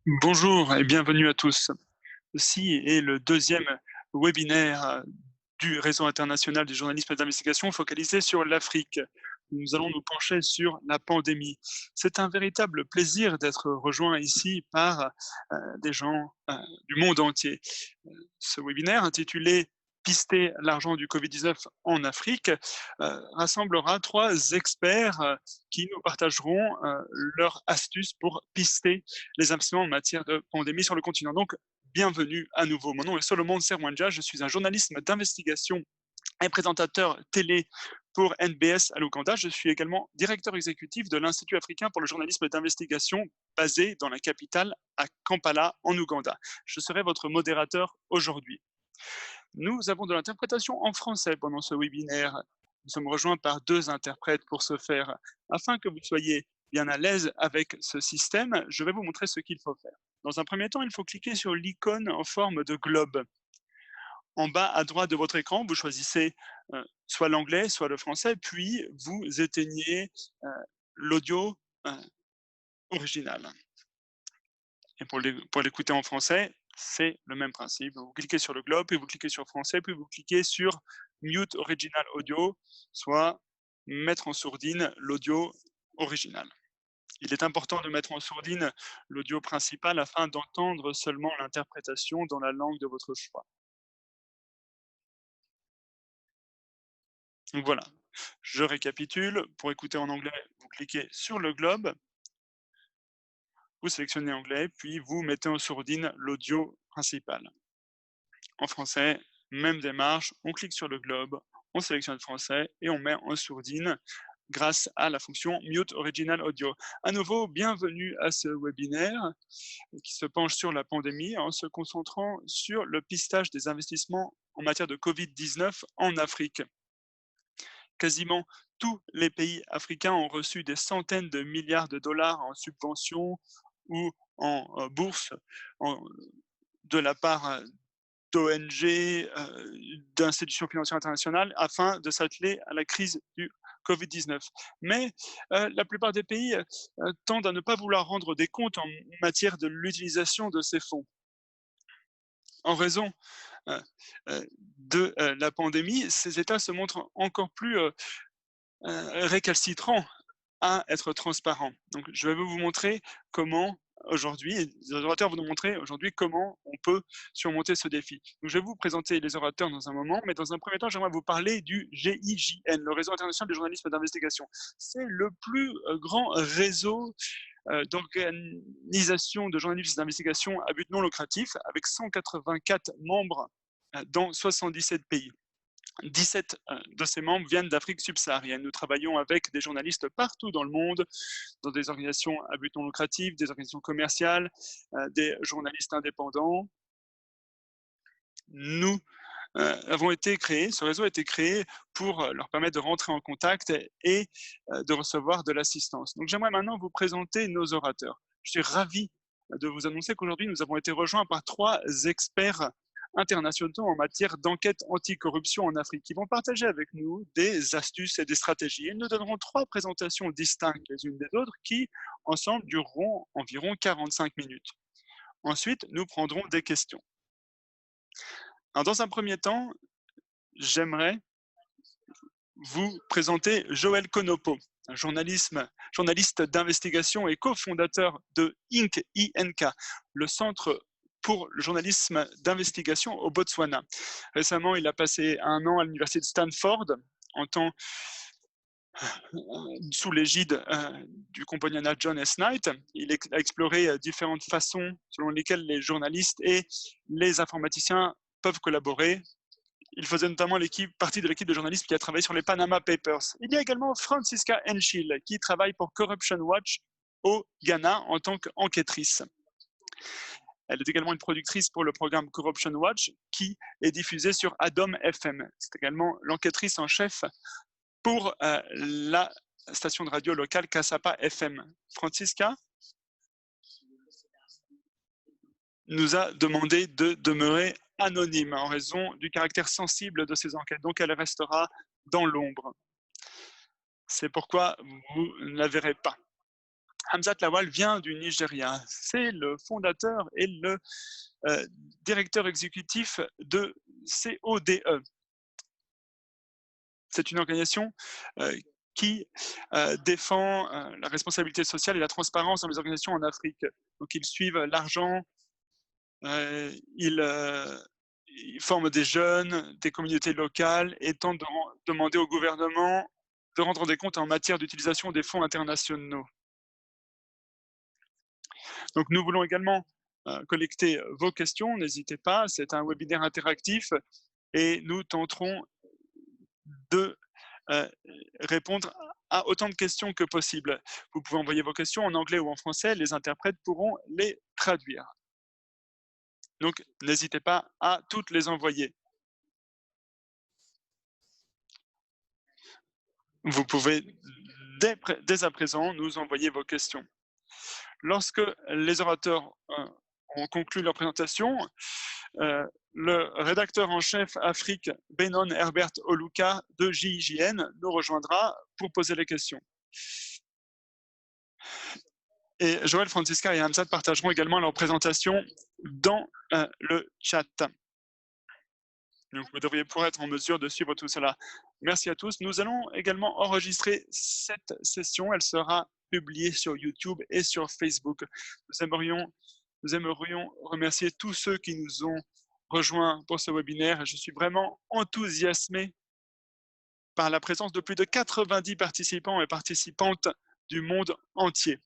Bonjour et bienvenue à tous. Ceci est le deuxième webinaire du réseau international du journalisme d'investigation focalisé sur l'Afrique. Nous allons nous pencher sur la pandémie. C'est un véritable plaisir d'être rejoint ici par des gens du monde entier. Ce webinaire intitulé Pister l'argent du Covid-19 en Afrique rassemblera trois experts qui nous partageront leurs astuces pour pister les investissements en matière de pandémie sur le continent. Donc, bienvenue à nouveau. Mon nom est Solomon Serwanja, je suis un journaliste d'investigation et présentateur télé pour NBS à l'Ouganda. Je suis également directeur exécutif de l'Institut africain pour le journalisme d'investigation basé dans la capitale à Kampala en Ouganda. Je serai votre modérateur aujourd'hui. Nous avons de l'interprétation en français pendant ce webinaire. Nous sommes rejoints par deux interprètes pour ce faire. Afin que vous soyez bien à l'aise avec ce système, je vais vous montrer ce qu'il faut faire. Dans un premier temps, il faut cliquer sur l'icône en forme de globe. En bas à droite de votre écran, vous choisissez soit l'anglais, soit le français, puis vous éteignez l'audio original. Et pour l'écouter en français, c'est le même principe. Vous cliquez sur le globe, puis vous cliquez sur français, puis vous cliquez sur Mute Original Audio, soit mettre en sourdine l'audio original. Il est important de mettre en sourdine l'audio principal afin d'entendre seulement l'interprétation dans la langue de votre choix. Donc voilà, je récapitule. Pour écouter en anglais, vous cliquez sur le globe, vous sélectionnez anglais, puis vous mettez en sourdine l'audio principal. En français, même démarche, on clique sur le globe, on sélectionne français et on met en sourdine grâce à la fonction Mute Original Audio. À nouveau, bienvenue à ce webinaire qui se penche sur la pandémie en se concentrant sur le pistage des investissements en matière de Covid-19 en Afrique. Quasiment tous les pays africains ont reçu des centaines de milliards de dollars en subventions ou en bourse de la part d'ONG, d'institutions financières internationales, afin de s'atteler à la crise du Covid-19. Mais la plupart des pays tendent à ne pas vouloir rendre des comptes en matière de l'utilisation de ces fonds. En raison de la pandémie, ces États se montrent encore plus récalcitrants à être transparents. Donc, je vais vous montrer comment aujourd'hui, les orateurs vont nous montrer aujourd'hui comment on peut surmonter ce défi. Donc, je vais vous présenter les orateurs dans un moment, mais dans un premier temps, j'aimerais vous parler du GIJN, le Réseau international du journalisme d'investigation. C'est le plus grand réseau d'organisations de journalistes d'investigation à but non lucratif, avec 184 membres dans 77 pays. 17 de ces membres viennent d'Afrique subsaharienne. Nous travaillons avec des journalistes partout dans le monde, dans des organisations à but non lucratif, des organisations commerciales, des journalistes indépendants. Nous avons été créés, ce réseau a été créé pour leur permettre de rentrer en contact et de recevoir de l'assistance. Donc j'aimerais maintenant vous présenter nos orateurs. Je suis ravi de vous annoncer qu'aujourd'hui, nous avons été rejoints par trois experts internationaux en matière d'enquête anticorruption en Afrique, qui vont partager avec nous des astuces et des stratégies. Ils nous donneront trois présentations distinctes les unes des autres qui, ensemble, dureront environ 45 minutes. Ensuite, nous prendrons des questions. Alors, dans un premier temps, j'aimerais vous présenter Joël Konopo, un journaliste d'investigation et cofondateur de INK, le Centre pour le journalisme d'investigation au Botswana. Récemment, il a passé un an à l'université de Stanford en tant sous l'égide du compagnonnat John S. Knight. Il a exploré différentes façons selon lesquelles les journalistes et les informaticiens peuvent collaborer. Il faisait notamment partie de l'équipe de journalistes qui a travaillé sur les Panama Papers. Il y a également Francisca Henschel, qui travaille pour Corruption Watch au Ghana en tant qu'enquêtrice. Elle est également une productrice pour le programme Corruption Watch, qui est diffusé sur Adom FM. C'est également l'enquêtrice en chef pour la station de radio locale Kasapa FM. Francisca nous a demandé de demeurer anonyme en raison du caractère sensible de ces enquêtes. Donc, elle restera dans l'ombre. C'est pourquoi vous ne la verrez pas. Hamzat Lawal vient du Nigeria. C'est le fondateur et le directeur exécutif de CODE. C'est une organisation qui défend la responsabilité sociale et la transparence dans les organisations en Afrique. Donc ils suivent l'argent, ils forment des jeunes, des communautés locales et tentent de demander au gouvernement de rendre des comptes en matière d'utilisation des fonds internationaux. Donc nous voulons également collecter vos questions, n'hésitez pas, c'est un webinaire interactif et nous tenterons de répondre à autant de questions que possible. Vous pouvez envoyer vos questions en anglais ou en français, les interprètes pourront les traduire. Donc n'hésitez pas à toutes les envoyer. Vous pouvez dès à présent nous envoyer vos questions. Lorsque les orateurs ont conclu leur présentation, le rédacteur en chef Afrique, Benon Herbert Oluka de JIJN, nous rejoindra pour poser les questions. Et Joël, Francisca et Hamzat partageront également leur présentation dans le chat. Donc, vous devriez pouvoir être en mesure de suivre tout cela. Merci à tous. Nous allons également enregistrer cette session. Elle sera publiée sur YouTube et sur Facebook. Nous aimerions remercier tous ceux qui nous ont rejoints pour ce webinaire. Je suis vraiment enthousiasmé par la présence de plus de 90 participants et participantes du monde entier.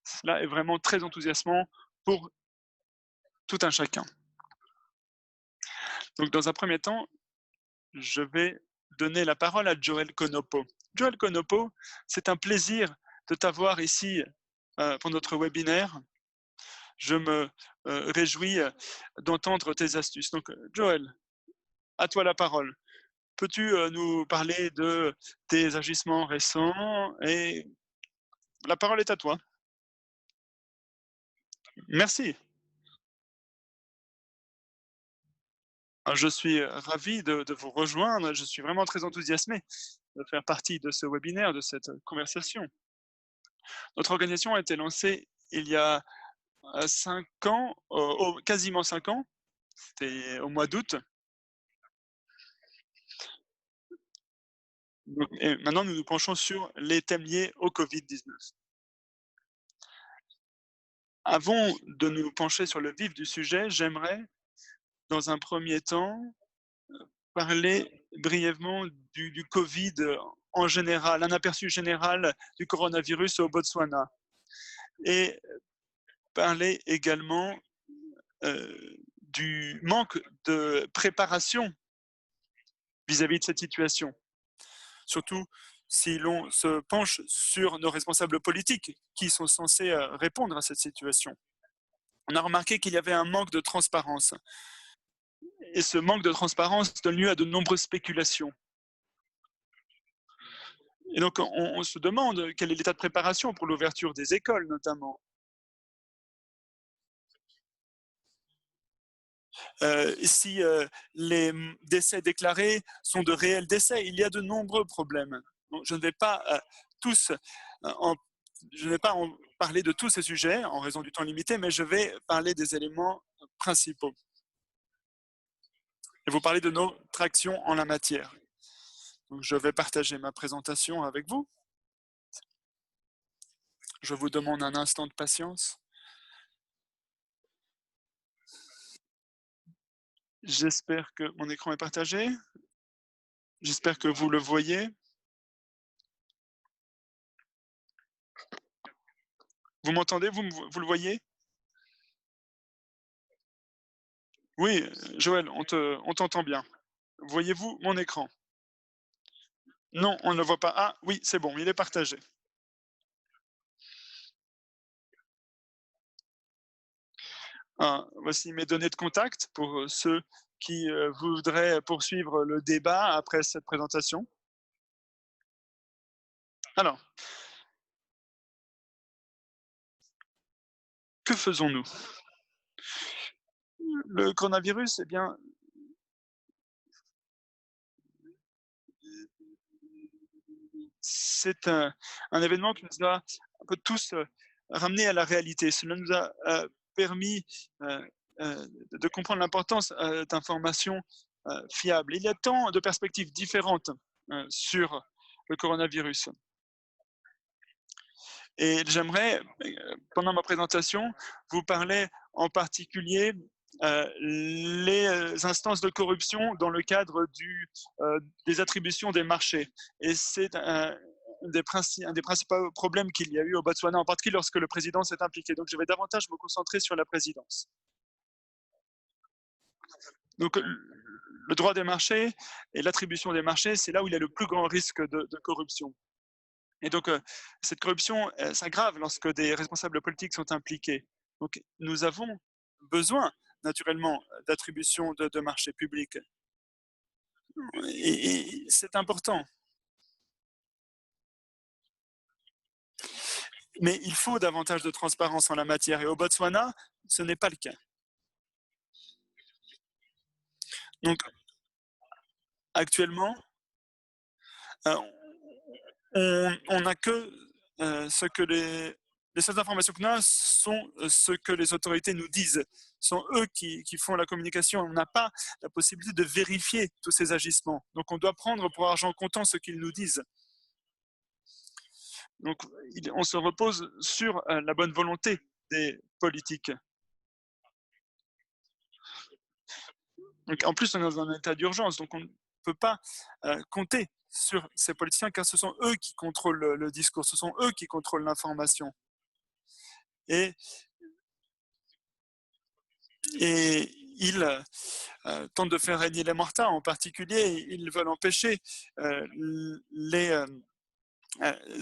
Cela est vraiment très enthousiasmant pour tout un chacun. Donc, dans un premier temps, je vais donner la parole à Joël Konopo. Joël Konopo, c'est un plaisir de t'avoir ici pour notre webinaire. Je me réjouis d'entendre tes astuces. Donc, Joël, à toi la parole. Peux-tu nous parler de tes agissements récents? Et la parole est à toi. Merci. Je suis ravi de vous rejoindre. Je suis vraiment très enthousiasmé de faire partie de ce webinaire, de cette conversation. Notre organisation a été lancée il y a 5 ans, quasiment 5 ans, c'était au mois d'août. Et maintenant, nous nous penchons sur les thèmes liés au Covid-19. Avant de nous pencher sur le vif du sujet, j'aimerais, dans un premier temps, parler brièvement du Covid en général, un aperçu général du coronavirus au Botswana. Et parler également du manque de préparation vis-à-vis de cette situation. Surtout si l'on se penche sur nos responsables politiques qui sont censés répondre à cette situation. On a remarqué qu'il y avait un manque de transparence. Et ce manque de transparence donne lieu à de nombreuses spéculations. Et donc, on se demande quel est l'état de préparation pour l'ouverture des écoles, notamment. Si les décès déclarés sont de réels décès, il y a de nombreux problèmes. Donc, je ne vais pas en parler de tous ces sujets en raison du temps limité, mais je vais parler des éléments principaux et vous parler de notre action en la matière. Donc, je vais partager ma présentation avec vous. Je vous demande un instant de patience. J'espère que mon écran est partagé. J'espère que vous le voyez. Vous m'entendez, vous le voyez? Oui, Joël, on t'entend bien. Voyez-vous mon écran? Non, on ne le voit pas. Ah oui, c'est bon, il est partagé. Voici mes données de contact pour ceux qui voudraient poursuivre le débat après cette présentation. Alors, que faisons-nous? Le coronavirus, eh bien, c'est un événement qui nous a un peu tous ramenés à la réalité. Cela nous a permis de comprendre l'importance d'informations fiables. Il y a tant de perspectives différentes sur le coronavirus. Et j'aimerais, pendant ma présentation, vous parler en particulier les instances de corruption dans le cadre des attributions des marchés. Et c'est un des principaux problèmes qu'il y a eu au Botswana, en particulier lorsque le président s'est impliqué. Donc je vais davantage me concentrer sur la présidence. Donc le droit des marchés et l'attribution des marchés, c'est là où il y a le plus grand risque de corruption. Et donc, cette corruption s'aggrave lorsque des responsables politiques sont impliqués. Donc, nous avons besoin, naturellement, d'attribution de marchés publics. Et c'est important. Mais il faut davantage de transparence en la matière. Et au Botswana, ce n'est pas le cas. Donc, actuellement, on n'a que ce que les seules informations qu'on a sont ce que les autorités nous disent. Ce sont eux qui font la communication. On n'a pas la possibilité de vérifier tous ces agissements. Donc on doit prendre pour argent comptant ce qu'ils nous disent. Donc on se repose sur la bonne volonté des politiques. Donc, en plus, on est dans un état d'urgence, donc on ne peut pas compter sur ces politiciens car ce sont eux qui contrôlent le discours, ce sont eux qui contrôlent l'information. Et ils tentent de faire régner les mortins. En particulier, ils veulent empêcher les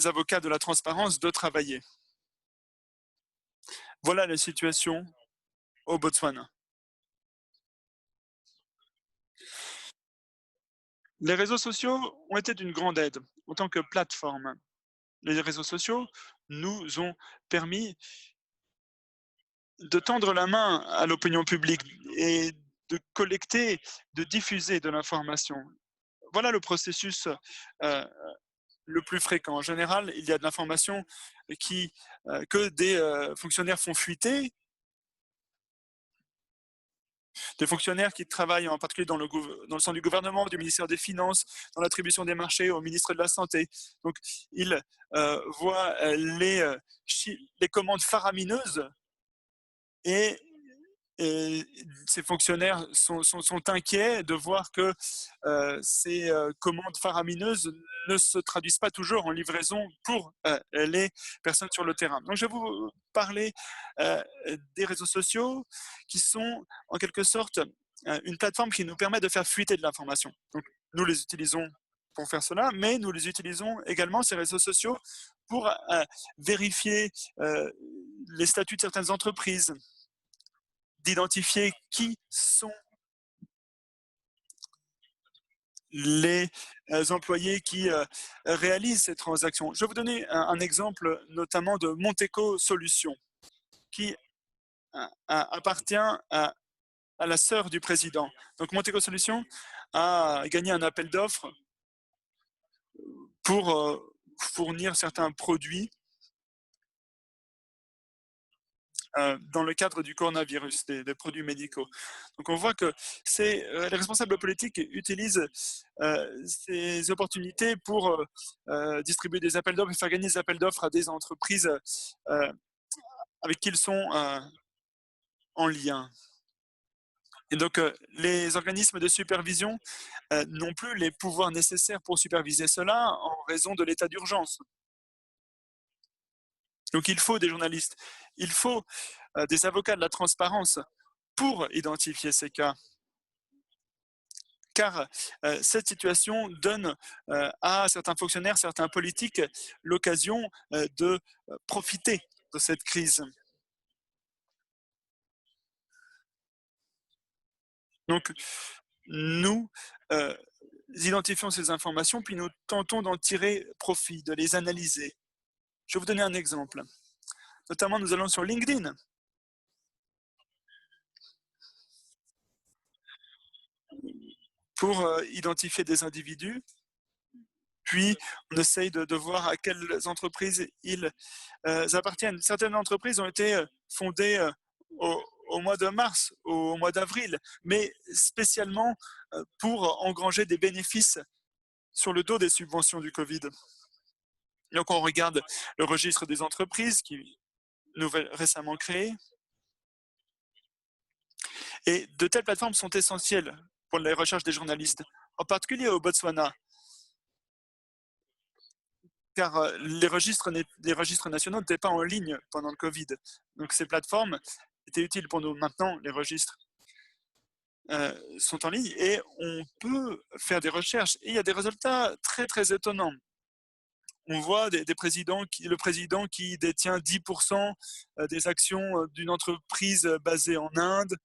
avocats de la transparence de travailler. Voilà la situation au Botswana. Les réseaux sociaux ont été d'une grande aide en tant que plateforme. Les réseaux sociaux nous ont permis de tendre la main à l'opinion publique et de collecter, de diffuser de l'information. Voilà le processus le plus fréquent. En général, il y a de l'information que des fonctionnaires font fuiter, des fonctionnaires qui travaillent en particulier dans le sein du gouvernement, du ministère des Finances, dans l'attribution des marchés au ministre de la Santé. Donc, ils voient les commandes faramineuses et ces fonctionnaires sont inquiets de voir que ces commandes faramineuses ne se traduisent pas toujours en livraison pour les personnes sur le terrain. Donc, je vais vous parler des réseaux sociaux qui sont en quelque sorte une plateforme qui nous permet de faire fuiter de l'information. Donc, nous les utilisons pour faire cela, mais nous les utilisons également, ces réseaux sociaux, pour vérifier les statuts de certaines entreprises, d'identifier qui sont les employés qui réalisent ces transactions. Je vais vous donner un exemple notamment de Monteco Solutions, qui appartient à la sœur du président. Donc Monteco Solutions a gagné un appel d'offres pour fournir certains produits dans le cadre du coronavirus, des produits médicaux. Donc on voit que les responsables politiques utilisent ces opportunités pour distribuer des appels d'offres et faire gagner des appels d'offres à des entreprises avec qui ils sont en lien. Et donc les organismes de supervision n'ont plus les pouvoirs nécessaires pour superviser cela en raison de l'état d'urgence. Donc il faut des journalistes, il faut des avocats de la transparence pour identifier ces cas. Car cette situation donne à certains fonctionnaires, certains politiques, l'occasion de profiter de cette crise. Donc, nous identifions ces informations, puis nous tentons d'en tirer profit, de les analyser. Je vais vous donner un exemple. Notamment, nous allons sur LinkedIn. Pour identifier des individus, puis on essaye de voir à quelles entreprises ils appartiennent. Certaines entreprises ont été fondées au mois de mars, au mois d'avril, mais spécialement pour engranger des bénéfices sur le dos des subventions du Covid. Donc on regarde le registre des entreprises qui est récemment créé. Et de telles plateformes sont essentielles pour les recherches des journalistes, en particulier au Botswana, car les registres nationaux n'étaient pas en ligne pendant le Covid. Donc ces plateformes étaient utiles pour nous. Maintenant, les registres sont en ligne et on peut faire des recherches. Et il y a des résultats très, très étonnants. On voit le président qui détient 10% des actions d'une entreprise basée en Inde.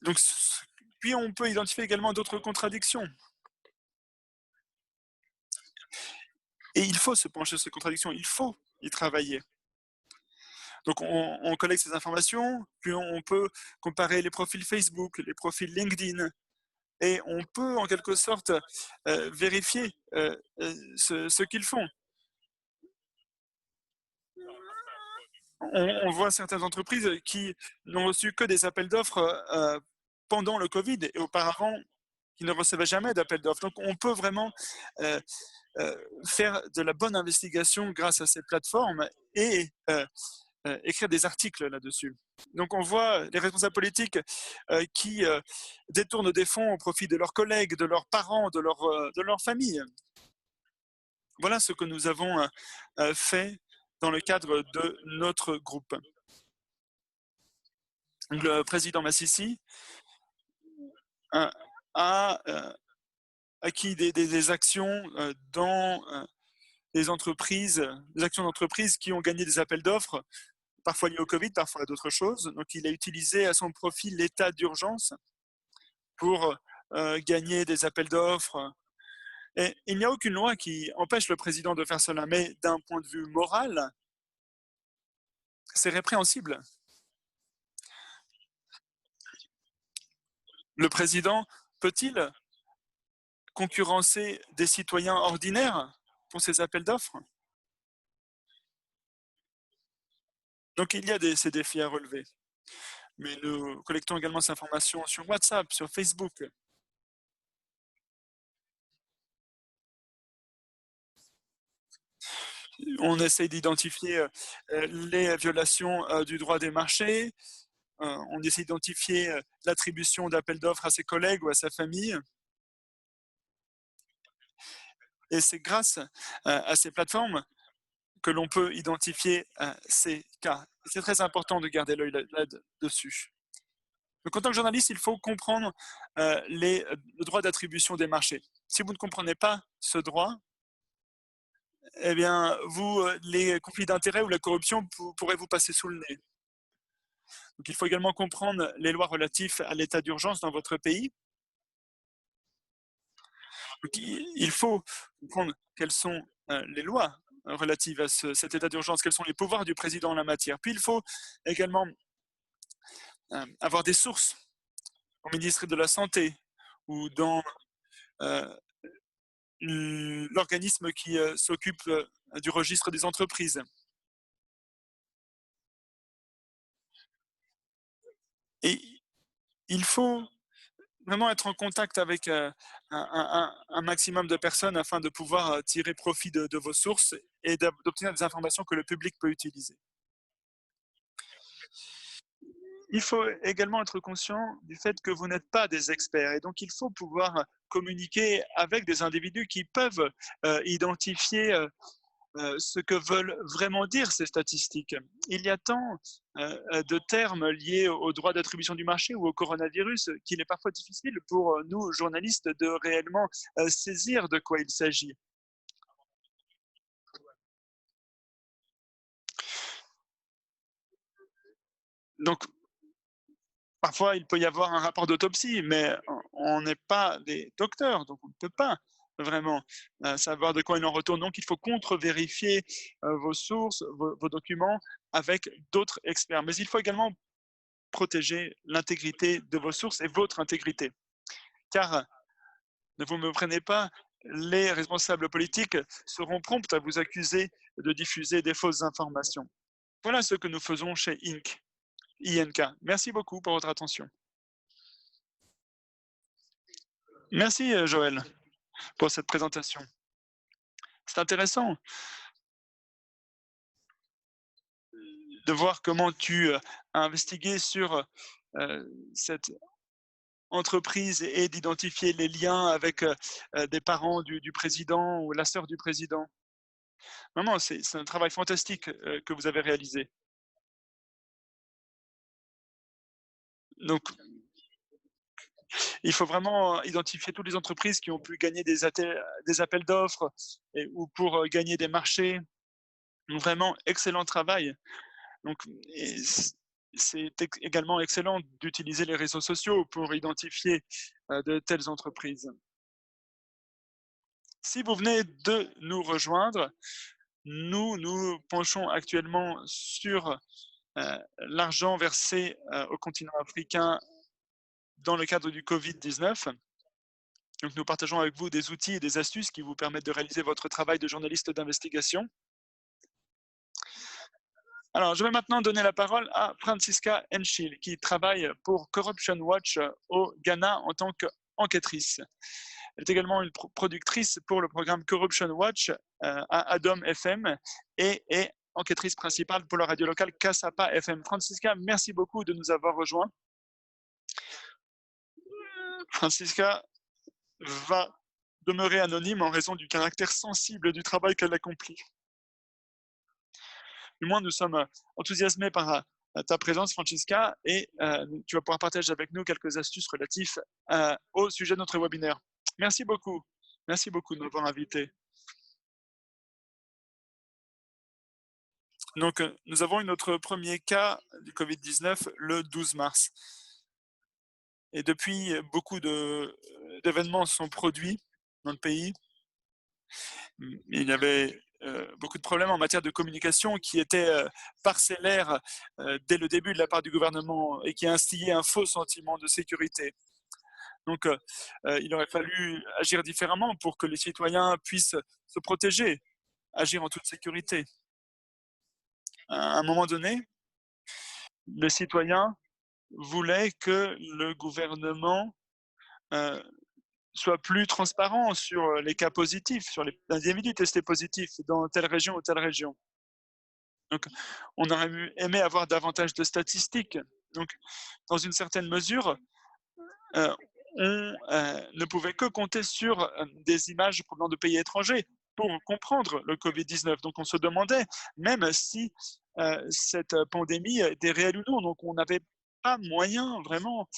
Donc, puis on peut identifier également d'autres contradictions. Et il faut se pencher sur ces contradictions, il faut y travailler. Donc on collecte ces informations, puis on peut comparer les profils Facebook, les profils LinkedIn, et on peut en quelque sorte vérifier ce qu'ils font. On voit certaines entreprises qui n'ont reçu que des appels d'offres pendant le Covid et auparavant qui ne recevaient jamais d'appels d'offres. Donc on peut vraiment faire de la bonne investigation grâce à ces plateformes et écrire des articles là-dessus. Donc on voit les responsables politiques qui détournent des fonds au profit de leurs collègues, de leurs parents, de leur famille. Voilà ce que nous avons fait dans le cadre de notre groupe. Le président Massissi a acquis des actions dans des entreprises, des actions d'entreprises qui ont gagné des appels d'offres, parfois liés au Covid, parfois à d'autres choses. Donc il a utilisé à son profit l'état d'urgence pour gagner des appels d'offres. Et il n'y a aucune loi qui empêche le président de faire cela, mais d'un point de vue moral, c'est répréhensible. Le président peut-il concurrencer des citoyens ordinaires pour ces appels d'offres? Donc il y a ces défis à relever. Mais nous collectons également ces informations sur WhatsApp, sur Facebook. On essaye d'identifier les violations du droit des marchés. On essaie d'identifier l'attribution d'appels d'offres à ses collègues ou à sa famille. Et c'est grâce à ces plateformes que l'on peut identifier ces cas. C'est très important de garder l'œil là-dessus. Donc, en tant que journaliste, il faut comprendre le droit d'attribution des marchés. Si vous ne comprenez pas ce droit, eh bien, les conflits d'intérêts ou la corruption pourraient vous passer sous le nez. Donc, il faut également comprendre les lois relatives à l'état d'urgence dans votre pays. Donc, il faut comprendre quelles sont les lois relatives à cet état d'urgence, quels sont les pouvoirs du président en la matière. Puis, il faut également avoir des sources au ministère de la Santé ou dans l'organisme qui s'occupe du registre des entreprises. Et il faut vraiment être en contact avec un maximum de personnes afin de pouvoir tirer profit de vos sources et d'obtenir des informations que le public peut utiliser. Il faut également être conscient du fait que vous n'êtes pas des experts et donc il faut pouvoir communiquer avec des individus qui peuvent identifier ce que veulent vraiment dire ces statistiques. Il y a tant de termes liés au droit d'attribution du marché ou au coronavirus qu'il est parfois difficile pour nous, journalistes, de réellement saisir de quoi il s'agit. Donc, parfois, il peut y avoir un rapport d'autopsie, mais on n'est pas des docteurs, donc on ne peut pas vraiment savoir de quoi il en retourne. Donc, il faut contre-vérifier vos sources, vos documents avec d'autres experts. Mais il faut également protéger l'intégrité de vos sources et votre intégrité. car ne vous me prenez pas, les responsables politiques seront prompts à vous accuser de diffuser des fausses informations. Voilà ce que nous faisons chez INK. Merci beaucoup pour votre attention. Merci Joël pour cette présentation. C'est intéressant de voir comment tu as investigué sur cette entreprise et d'identifier les liens avec des parents du président ou la sœur du président. Vraiment, c'est un travail fantastique que vous avez réalisé. Donc, il faut vraiment identifier toutes les entreprises qui ont pu gagner des appels d'offres ou pour gagner des marchés. Vraiment, excellent travail. Donc, c'est également excellent d'utiliser les réseaux sociaux pour identifier de telles entreprises. Si vous venez de nous rejoindre, nous penchons actuellement sur l'argent versé au continent africain dans le cadre du Covid-19. Donc, nous partageons avec vous des outils et des astuces qui vous permettent de réaliser votre travail de journaliste d'investigation. Alors, je vais maintenant donner la parole à Francisca Enchil, qui travaille pour Corruption Watch au Ghana en tant qu'enquêtrice. Elle est également une productrice pour le programme Corruption Watch à Adom FM et est enquêtrice principale pour la radio locale Kasapa FM. Francisca, merci beaucoup de nous avoir rejoints. Francisca va demeurer anonyme en raison du caractère sensible du travail qu'elle accomplit. Du moins, nous sommes enthousiasmés par ta présence, Francisca, et tu vas pouvoir partager avec nous quelques astuces relatives au sujet de notre webinaire. Merci beaucoup. Merci beaucoup de m'avoir invité. Donc, nous avons eu notre premier cas du Covid-19 le 12 mars. Et depuis, beaucoup d'événements sont produits dans le pays. Il y avait beaucoup de problèmes en matière de communication qui étaient parcellaires dès le début de la part du gouvernement et qui a instillé un faux sentiment de sécurité. Donc, il aurait fallu agir différemment pour que les citoyens puissent se protéger, agir en toute sécurité. À un moment donné, les citoyens voulaient que le gouvernement soit plus transparent sur les cas positifs, sur les individus testés positifs dans telle région ou telle région. Donc, on aurait aimé avoir davantage de statistiques. Donc, dans une certaine mesure, on ne pouvait que compter sur des images provenant de pays étrangers pour comprendre le Covid-19. Donc, on se demandait même si cette pandémie était réelle ou non. Donc, on n'avait pas moyen vraiment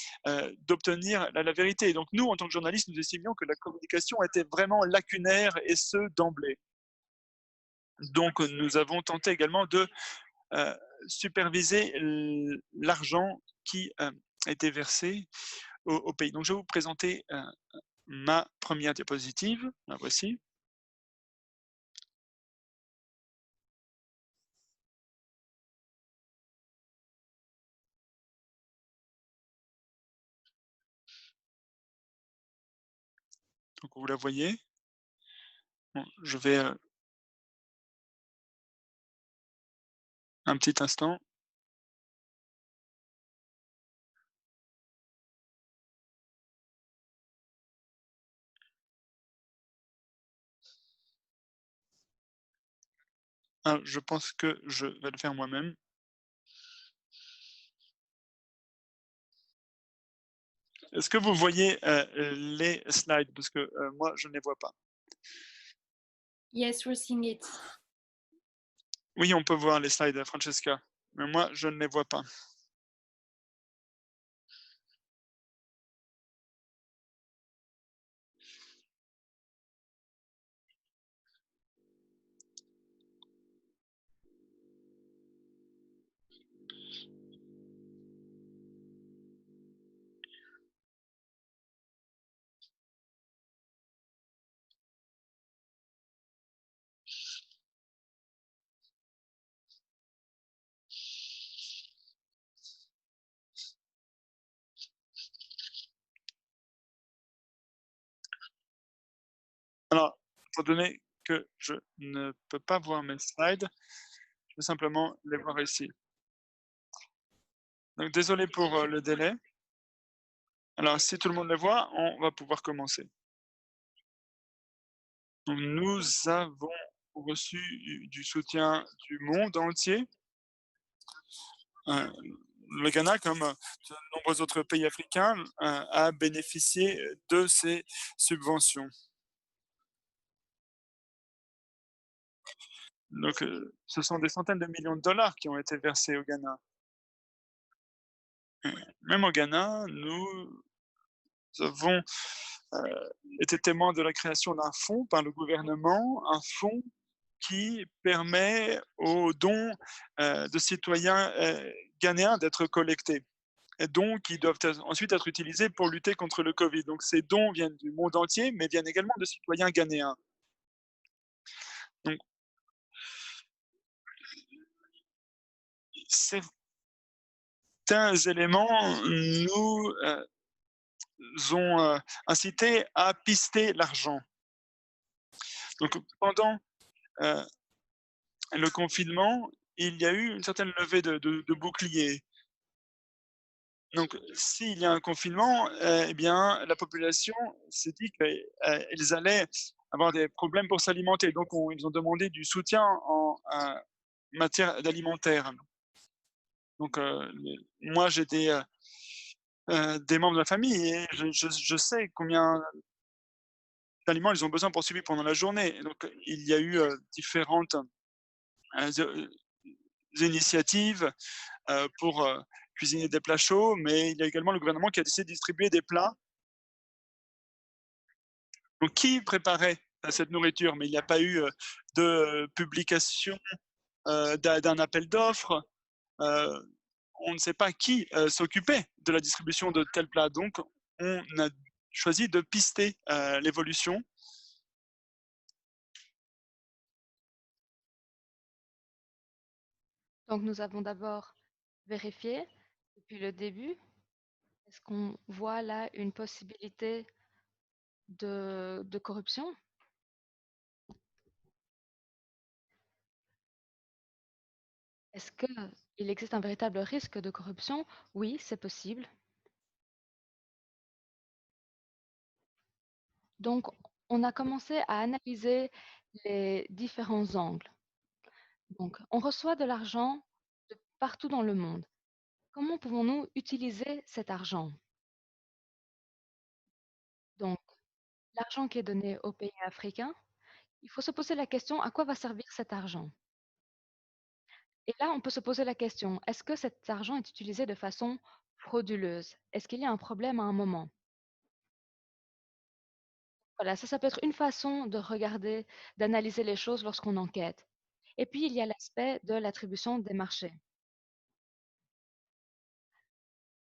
d'obtenir la vérité. Donc, nous, en tant que journalistes, nous estimions que la communication était vraiment lacunaire et ce, d'emblée. Donc, nous avons tenté également de superviser l'argent qui était versé au pays. Donc, je vais vous présenter ma première diapositive. La voici. Donc, vous la voyez. Bon, je vais un petit instant. Ah, je pense que je vais le faire moi-même. Est-ce que vous voyez les slides? Parce que moi, je ne les vois pas. Yes, we're seeing it. Oui, on peut voir les slides, Francesca, mais moi, je ne les vois pas. Alors, étant donné que je ne peux pas voir mes slides, je vais simplement les voir ici. Donc désolé pour, le délai. Alors si tout le monde les voit, on va pouvoir commencer. Donc nous avons reçu du soutien du monde entier. Heu, le Ghana, comme, de nombreux autres pays africains, a bénéficié de ces subventions. Donc, ce sont des centaines de millions de dollars qui ont été versés au Ghana. Même au Ghana, nous avons, été témoins de la création d'un fonds par le gouvernement, un fonds qui permet aux dons, de citoyens, ghanéens d'être collectés et dons qui doivent ensuite être utilisés pour lutter contre le Covid. Donc ces dons viennent du monde entier, mais viennent également de citoyens ghanéens. Donc certains éléments nous, ont, incités à pister l'argent. Donc pendant, heu, le confinement, il y a eu une certaine levée de boucliers. Donc s'il y a un confinement, eh bien, la population s'est dit qu'ils allaient avoir des problèmes pour s'alimenter. Donc ils ont demandé du soutien en, matière d'alimentaire. Donc moi j'ai des membres de la famille et je sais combien d'aliments ils ont besoin pour survivre pendant la journée. Donc il y a eu, différentes, ze initiatives, pour, cuisiner des plats chauds, mais il y a également le gouvernement qui a décidé de distribuer des plats. Donc qui préparait, cette nourriture? Mais il n'y a pas eu, de publication, d'un appel d'offres, heu, on ne sait pas qui, s'occupait de la distribution de tels plats. Donc on a choisi de pister, l'évolution. Donc nous avons d'abord vérifié depuis le début. Est-ce qu'on voit là une possibilité de corruption? Est-ce qu'il existe un véritable risque de corruption? Oui, c'est possible. Donc, on a commencé à analyser les différents angles. Donc, on reçoit de l'argent de partout dans le monde. Comment pouvons-nous utiliser cet argent? Donc, l'argent qui est donné aux pays africains, il faut se poser la question, à quoi va servir cet argent? Et là, on peut se poser la question, est-ce que cet argent est utilisé de façon frauduleuse? Est-ce qu'il y a un problème à un moment? Voilà, ça peut être une façon de regarder, d'analyser les choses lorsqu'on enquête. Et puis, il y a l'aspect de l'attribution des marchés.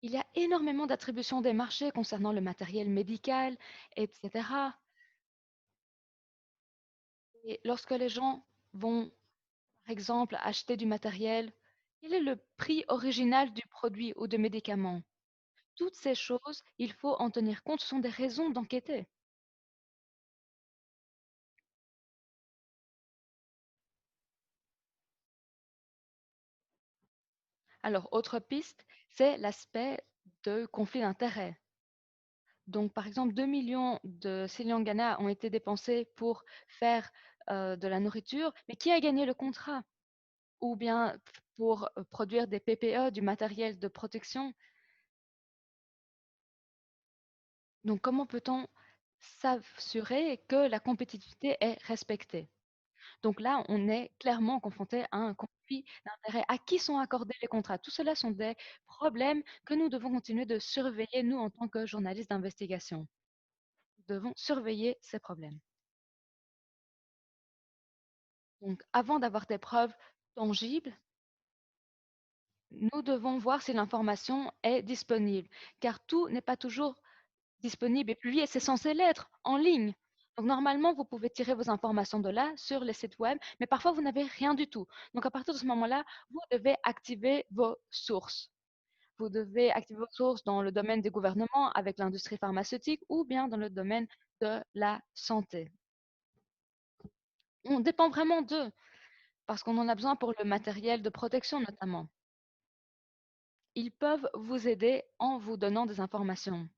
Il y a énormément d'attributions des marchés concernant le matériel médical, etc. Et lorsque les gens vont, par exemple, acheter du matériel, quel est le prix original du produit ou de médicament? Toutes ces choses, il faut en tenir compte, ce sont des raisons d'enquêter. Alors, autre piste, c'est l'aspect de conflit d'intérêts. Donc, par exemple, 2 millions de célians Ghana ont été dépensés pour faire de la nourriture, mais qui a gagné le contrat? Ou bien pour produire des PPE, du matériel de protection. Donc, comment peut-on s'assurer que la compétitivité est respectée? Donc là, on est clairement confronté à un conflit d'intérêts. À qui sont accordés les contrats? Tout cela sont des problèmes que nous devons continuer de surveiller, nous, en tant que journalistes d'investigation. Nous devons surveiller ces problèmes. Donc, avant d'avoir des preuves tangibles, nous devons voir si l'information est disponible, car tout n'est pas toujours disponible et publié, c'est censé l'être en ligne. Donc normalement, vous pouvez tirer vos informations de là sur les sites web, mais parfois vous n'avez rien du tout. Donc à partir de ce moment-là, vous devez activer vos sources. Vous devez activer vos sources dans le domaine des gouvernements avec l'industrie pharmaceutique ou bien dans le domaine de la santé. On dépend vraiment d'eux, parce qu'on en a besoin pour le matériel de protection notamment. Ils peuvent vous aider en vous donnant des informations.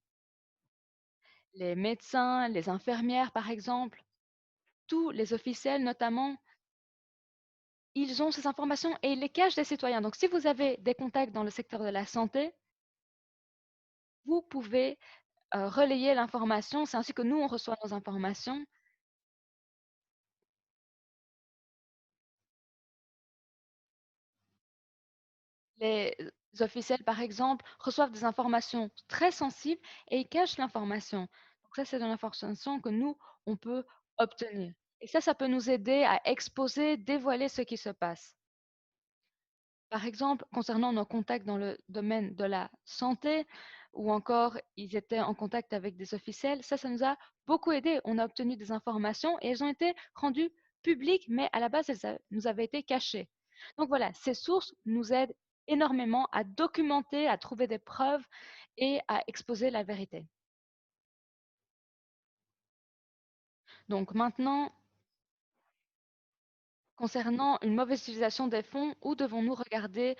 Les médecins, les infirmières par exemple, tous les officiels notamment, ils ont ces informations et ils les cachent des citoyens. Donc si vous avez des contacts dans le secteur de la santé, vous pouvez relayer l'information. C'est ainsi que nous, on reçoit nos informations. Les officiels, par exemple, reçoivent des informations très sensibles et ils cachent l'information. Donc ça, c'est de l'information que nous, on peut obtenir. Et ça peut nous aider à exposer, dévoiler ce qui se passe. Par exemple, concernant nos contacts dans le domaine de la santé, ou encore ils étaient en contact avec des officiels, ça nous a beaucoup aidé. On a obtenu des informations et elles ont été rendues publiques, mais à la base, nous avaient été cachées. Donc voilà, ces sources nous aident énormément à documenter, à trouver des preuves et à exposer la vérité. Donc maintenant, concernant une mauvaise utilisation des fonds, où devons-nous regarder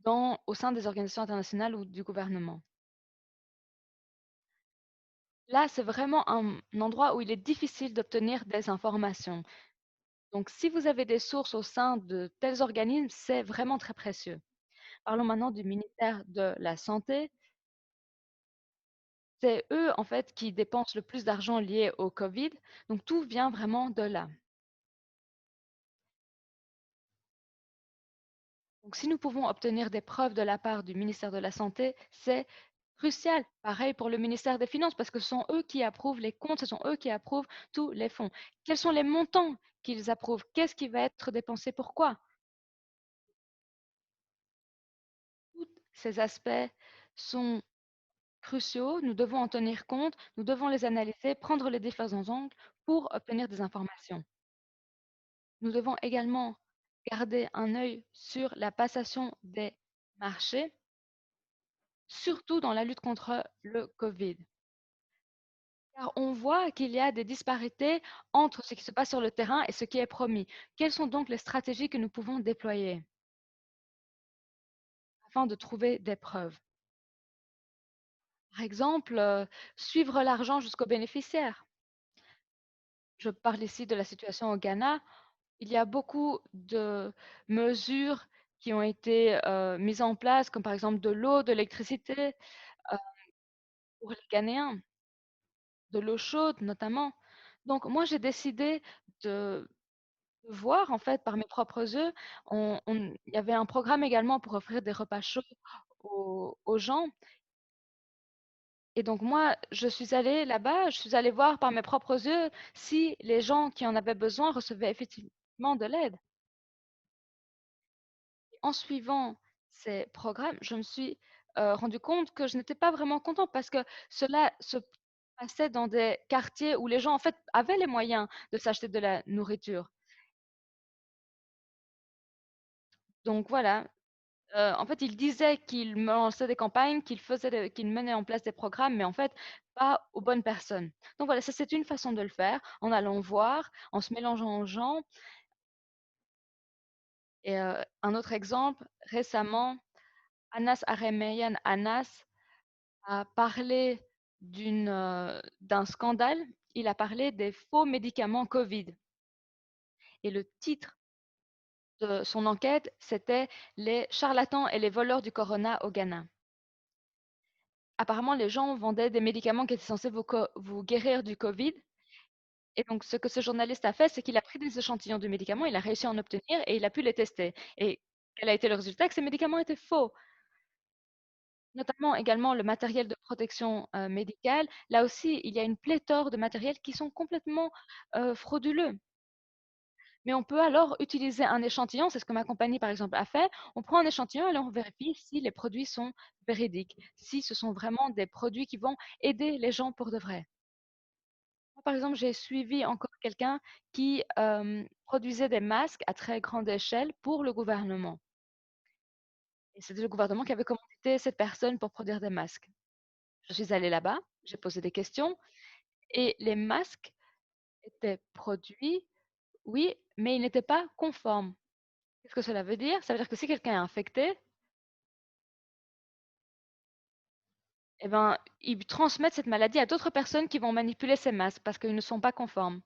au sein des organisations internationales ou du gouvernement? Là, c'est vraiment un endroit où il est difficile d'obtenir des informations. Donc, si vous avez des sources au sein de tels organismes, c'est vraiment très précieux. Parlons maintenant du ministère de la Santé. C'est eux, en fait, qui dépensent le plus d'argent lié au Covid. Donc, tout vient vraiment de là. Donc, si nous pouvons obtenir des preuves de la part du ministère de la Santé, c'est crucial. Pareil pour le ministère des Finances, parce que ce sont eux qui approuvent les comptes, ce sont eux qui approuvent tous les fonds. Quels sont les montants qu'ils approuvent? Qu'est-ce qui va être dépensé? Pourquoi? Tous ces aspects sont cruciaux. Nous devons en tenir compte, nous devons les analyser, prendre les différents angles pour obtenir des informations. Nous devons également garder un œil sur la passation des marchés, surtout dans la lutte contre le Covid. Car on voit qu'il y a des disparités entre ce qui se passe sur le terrain et ce qui est promis. Quelles sont donc les stratégies que nous pouvons déployer afin de trouver des preuves? Par exemple, suivre l'argent jusqu'aux bénéficiaires. Je parle ici de la situation au Ghana. Il y a beaucoup de mesures qui ont été mises en place, comme par exemple de l'eau, de l'électricité pour les Ghanéens, de l'eau chaude notamment. Donc moi, j'ai décidé de voir en fait par mes propres yeux. Il y avait un programme également pour offrir des repas chauds aux gens. Et donc moi, je suis allée là-bas, je suis allée voir par mes propres yeux si les gens qui en avaient besoin recevaient effectivement de l'aide. En suivant ces programmes, je me suis rendu compte que je n'étais pas vraiment contente parce que cela se passait dans des quartiers où les gens en fait avaient les moyens de s'acheter de la nourriture. Donc voilà, en fait, ils disaient qu'ils lançaient des campagnes, qu'ils menaient en place des programmes, mais en fait, pas aux bonnes personnes. Donc voilà, ça c'est une façon de le faire, en allant voir, en se mélangeant aux gens. Et un autre exemple, récemment, Anas Aremeyan Anas a parlé d'un scandale. Il a parlé des faux médicaments Covid. Et le titre de son enquête, c'était Les charlatans et les voleurs du corona au Ghana. Apparemment, les gens vendaient des médicaments qui étaient censés vous guérir du Covid. Et donc, ce que ce journaliste a fait, c'est qu'il a pris des échantillons de médicaments, il a réussi à en obtenir et il a pu les tester. Et quel a été le résultat? Que ces médicaments étaient faux. Notamment également le matériel de protection médicale. Là aussi, il y a une pléthore de matériels qui sont complètement frauduleux. Mais on peut alors utiliser un échantillon, c'est ce que ma compagnie par exemple a fait. On prend un échantillon et là, on vérifie si les produits sont véridiques, si ce sont vraiment des produits qui vont aider les gens pour de vrai. Moi, par exemple, j'ai suivi encore quelqu'un qui produisait des masques à très grande échelle pour le gouvernement. Et c'était le gouvernement qui avait commandité cette personne pour produire des masques. Je suis allée là-bas, j'ai posé des questions et les masques étaient produits Oui, mais ils n'étaient pas conformes. Qu'est-ce que cela veut dire? Ça veut dire que si quelqu'un est infecté, eh ben, ils transmettent cette maladie à d'autres personnes qui vont manipuler ces masques parce qu'ils ne sont pas conformes.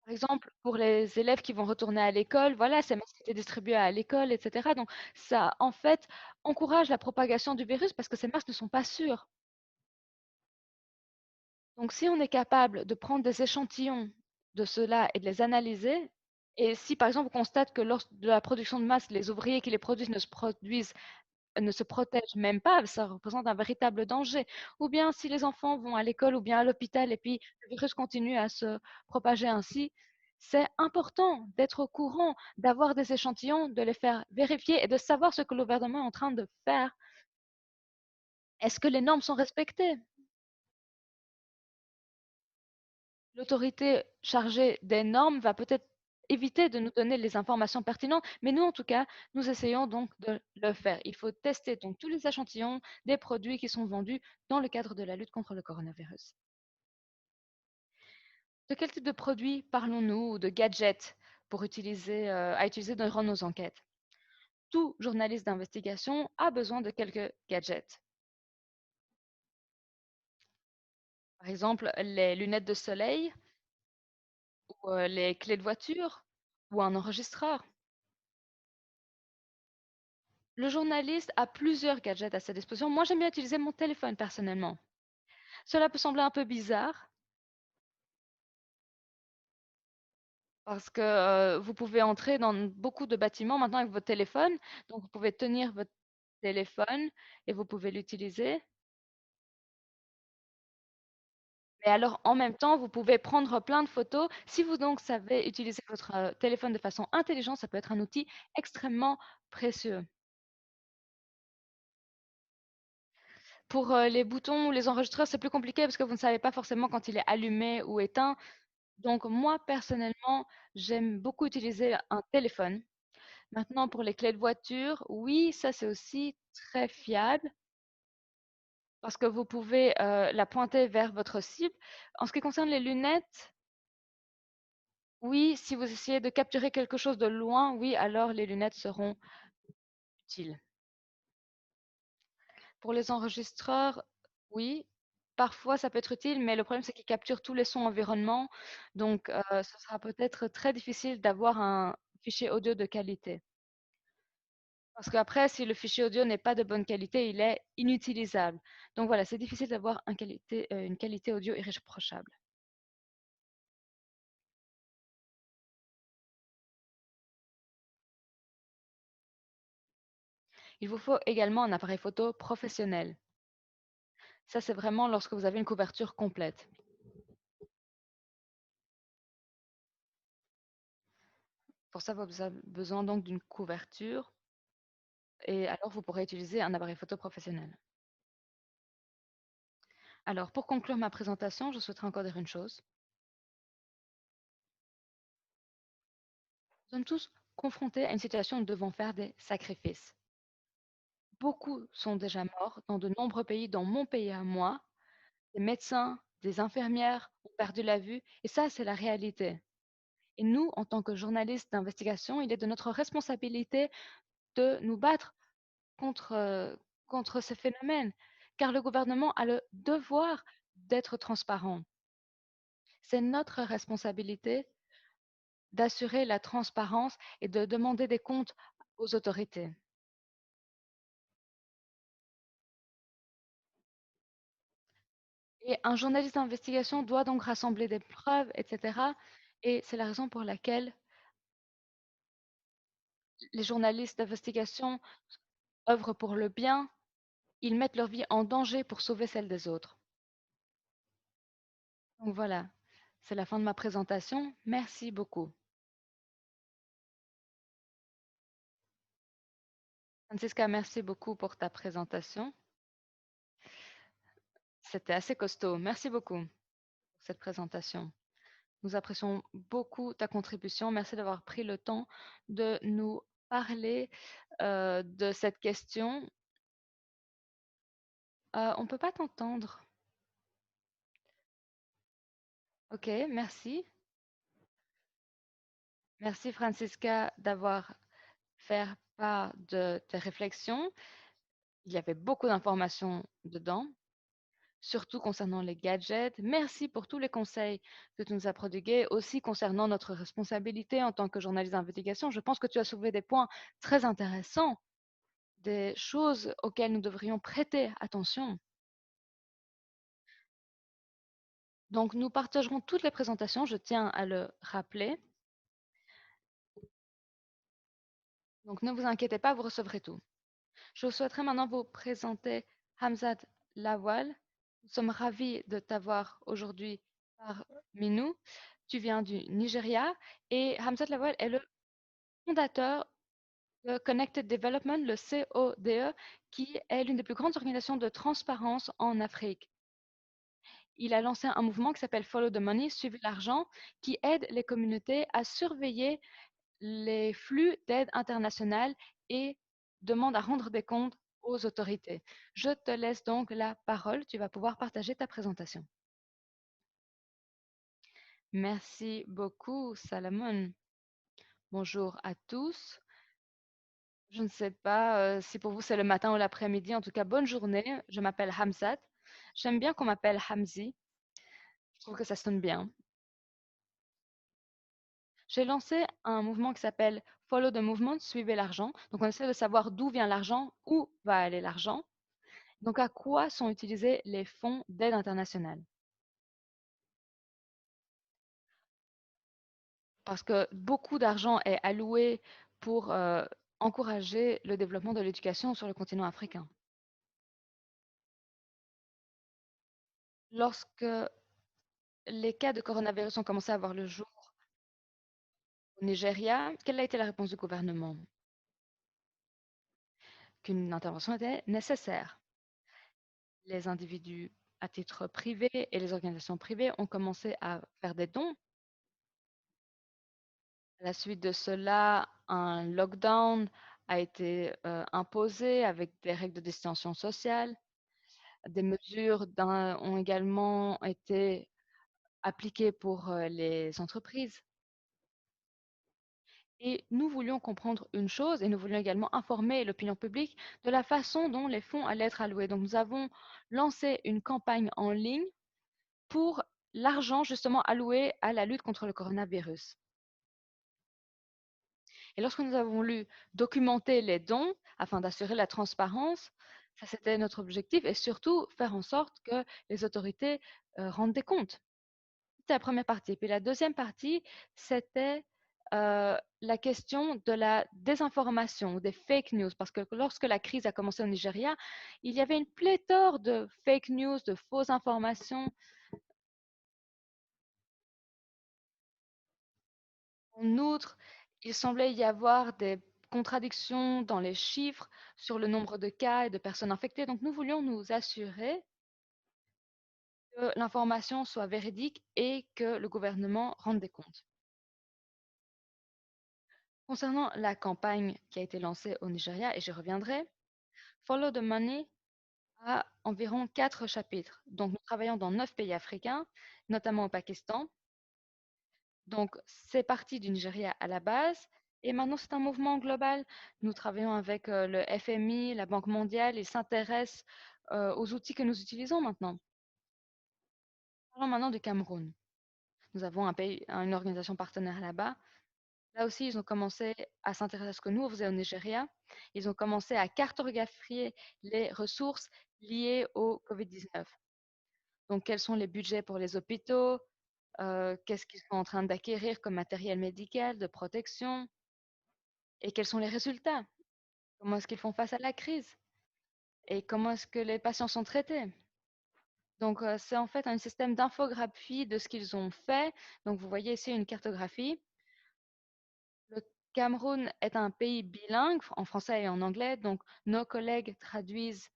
Par exemple, pour les élèves qui vont retourner à l'école, voilà, ces masques étaient distribués à l'école, etc. Donc, ça, en fait, encourage la propagation du virus parce que ces masques ne sont pas sûrs. Donc, si on est capable de prendre des échantillons de cela et de les analyser, et si par exemple on constate que lors de la production de masques, les ouvriers qui les produisent ne se protègent même pas, ça représente un véritable danger. Ou bien si les enfants vont à l'école ou bien à l'hôpital et puis le virus continue à se propager ainsi, c'est important d'être au courant, d'avoir des échantillons, de les faire vérifier et de savoir ce que le gouvernement est en train de faire. Est-ce que les normes sont respectées? L'autorité chargée des normes va peut-être éviter de nous donner les informations pertinentes, mais nous, en tout cas, nous essayons donc de le faire. Il faut tester donc tous les échantillons des produits qui sont vendus dans le cadre de la lutte contre le coronavirus. De quel type de produits parlons-nous ou de gadgets pour à utiliser durant nos enquêtes? Tout journaliste d'investigation a besoin de quelques gadgets. Par exemple, les lunettes de soleil ou les clés de voiture ou un enregistreur. Le journaliste a plusieurs gadgets à sa disposition. Moi, j'aime bien utiliser mon téléphone personnellement. Cela peut sembler un peu bizarre parce que vous pouvez entrer dans beaucoup de bâtiments maintenant avec votre téléphone. Donc, vous pouvez tenir votre téléphone et vous pouvez l'utiliser. Mais alors, en même temps, vous pouvez prendre plein de photos. Si vous donc savez utiliser votre téléphone de façon intelligente, ça peut être un outil extrêmement précieux. Pour les boutons ou les enregistreurs, c'est plus compliqué parce que vous ne savez pas forcément quand il est allumé ou éteint. Donc moi, personnellement, j'aime beaucoup utiliser un téléphone. Maintenant, pour les clés de voiture, oui, ça c'est aussi très fiable parce que vous pouvez la pointer vers votre cible. En ce qui concerne les lunettes, oui, si vous essayez de capturer quelque chose de loin, oui, alors les lunettes seront utiles. Pour les enregistreurs, oui, parfois ça peut être utile, mais le problème c'est qu'ils capturent tous les sons environnement, donc ce sera peut-être très difficile d'avoir un fichier audio de qualité. Parce qu'après, si le fichier audio n'est pas de bonne qualité, il est inutilisable. Donc voilà, c'est difficile d'avoir une qualité audio irréprochable. Il vous faut également un appareil photo professionnel. Ça, c'est vraiment lorsque vous avez une couverture complète. Pour ça, vous avez besoin donc d'une couverture et alors vous pourrez utiliser un appareil photo professionnel. Alors, pour conclure ma présentation, je souhaiterais encore dire une chose. Nous sommes tous confrontés à une situation où nous devons faire des sacrifices. Beaucoup sont déjà morts dans de nombreux pays, dans mon pays à moi. Des médecins, des infirmières ont perdu la vue, et ça, c'est la réalité. Et nous, en tant que journalistes d'investigation, il est de notre responsabilité de nous battre contre, contre ces phénomènes, car le gouvernement a le devoir d'être transparent. C'est notre responsabilité d'assurer la transparence et de demander des comptes aux autorités. Et un journaliste d'investigation doit donc rassembler des preuves, etc. Et c'est la raison pour laquelle les journalistes d'investigation œuvrent pour le bien, ils mettent leur vie en danger pour sauver celle des autres. Donc voilà, c'est la fin de ma présentation. Merci beaucoup. Francisca, merci beaucoup pour ta présentation. C'était assez costaud. Merci beaucoup pour cette présentation. Nous apprécions beaucoup ta contribution. Merci d'avoir pris le temps de nous parler de cette question. On ne peut pas t'entendre. Ok, merci. Merci Francisca d'avoir fait part de tes réflexions. Il y avait beaucoup d'informations dedans, surtout concernant les gadgets. Merci pour tous les conseils que tu nous as prodigués, aussi concernant notre responsabilité en tant que journaliste d'investigation. Je pense que tu as soulevé des points très intéressants, des choses auxquelles nous devrions prêter attention. Donc, nous partagerons toutes les présentations, je tiens à le rappeler. Donc, ne vous inquiétez pas, vous recevrez tout. Je souhaiterais maintenant vous présenter Hamzat Lawal. Nous sommes ravis de t'avoir aujourd'hui parmi nous. Tu viens du Nigeria et Hamzat Lawal est le fondateur de Connected Development, le CODE, qui est l'une des plus grandes organisations de transparence en Afrique. Il a lancé un mouvement qui s'appelle Follow the Money, suivez l'argent, qui aide les communautés à surveiller les flux d'aide internationale et demande à rendre des comptes aux autorités. Je te laisse donc la parole. Tu vas pouvoir partager ta présentation. Merci beaucoup, Salomon. Bonjour à tous. Je ne sais pas si pour vous c'est le matin ou l'après-midi. En tout cas, bonne journée. Je m'appelle Hamzat. J'aime bien qu'on m'appelle Hamzi. Je trouve que ça sonne bien. J'ai lancé un mouvement qui s'appelle Follow the Movement, suivez l'argent. Donc, on essaie de savoir d'où vient l'argent, où va aller l'argent. Donc, à quoi sont utilisés les fonds d'aide internationale? Parce que beaucoup d'argent est alloué pour encourager le développement de l'éducation sur le continent africain. Lorsque les cas de coronavirus ont commencé à voir le jour au Nigeria, quelle a été la réponse du gouvernement? Qu'une intervention était nécessaire. Les individus à titre privé et les organisations privées ont commencé à faire des dons. À la suite de cela, un lockdown a été imposé avec des règles de distanciation sociale. Des mesures ont également été appliquées pour les entreprises. Et nous voulions comprendre une chose et nous voulions également informer l'opinion publique de la façon dont les fonds allaient être alloués. Donc nous avons lancé une campagne en ligne pour l'argent justement alloué à la lutte contre le coronavirus. Et lorsque nous avons voulu documenter les dons afin d'assurer la transparence, ça c'était notre objectif et surtout faire en sorte que les autorités rendent des comptes. C'était la première partie. Puis la deuxième partie, c'était la question de la désinformation, des fake news, parce que lorsque la crise a commencé au Nigeria, il y avait une pléthore de fake news, de fausses informations. En outre, il semblait y avoir des contradictions dans les chiffres sur le nombre de cas et de personnes infectées. Donc, nous voulions nous assurer que l'information soit véridique et que le gouvernement rende des comptes. Concernant la campagne qui a été lancée au Nigeria, et j'y reviendrai, Follow the Money a environ 4 chapitres. Donc, nous travaillons dans 9 pays africains, notamment au Pakistan. Donc, c'est parti du Nigeria à la base. Et maintenant, c'est un mouvement global. Nous travaillons avec le FMI, la Banque mondiale. Ils s'intéressent aux outils que nous utilisons maintenant. Parlons maintenant du Cameroun. Nous avons une organisation partenaire là-bas. Là aussi, ils ont commencé à s'intéresser à ce que nous, on faisait au Nigeria. Ils ont commencé à cartographier les ressources liées au COVID-19. Donc, quels sont les budgets pour les hôpitaux? Qu'est-ce qu'ils sont en train d'acquérir comme matériel médical, de protection? Et quels sont les résultats? Comment est-ce qu'ils font face à la crise? Et comment est-ce que les patients sont traités? Donc, c'est en fait un système d'infographie de ce qu'ils ont fait. Donc, vous voyez ici une cartographie. Le Cameroun est un pays bilingue en français et en anglais. Donc, nos collègues traduisent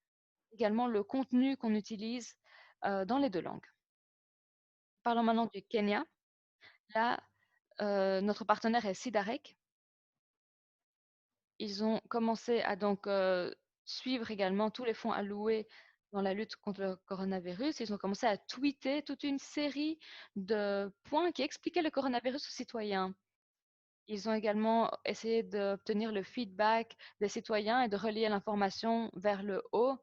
également le contenu qu'on utilise dans les deux langues. Parlons maintenant du Kenya. Là, notre partenaire est Sidarek. Ils ont commencé à donc suivre également tous les fonds alloués dans la lutte contre le coronavirus. Ils ont commencé à tweeter toute une série de points qui expliquaient le coronavirus aux citoyens. Ils ont également essayé d'obtenir le feedback des citoyens et de relier l'information vers le haut,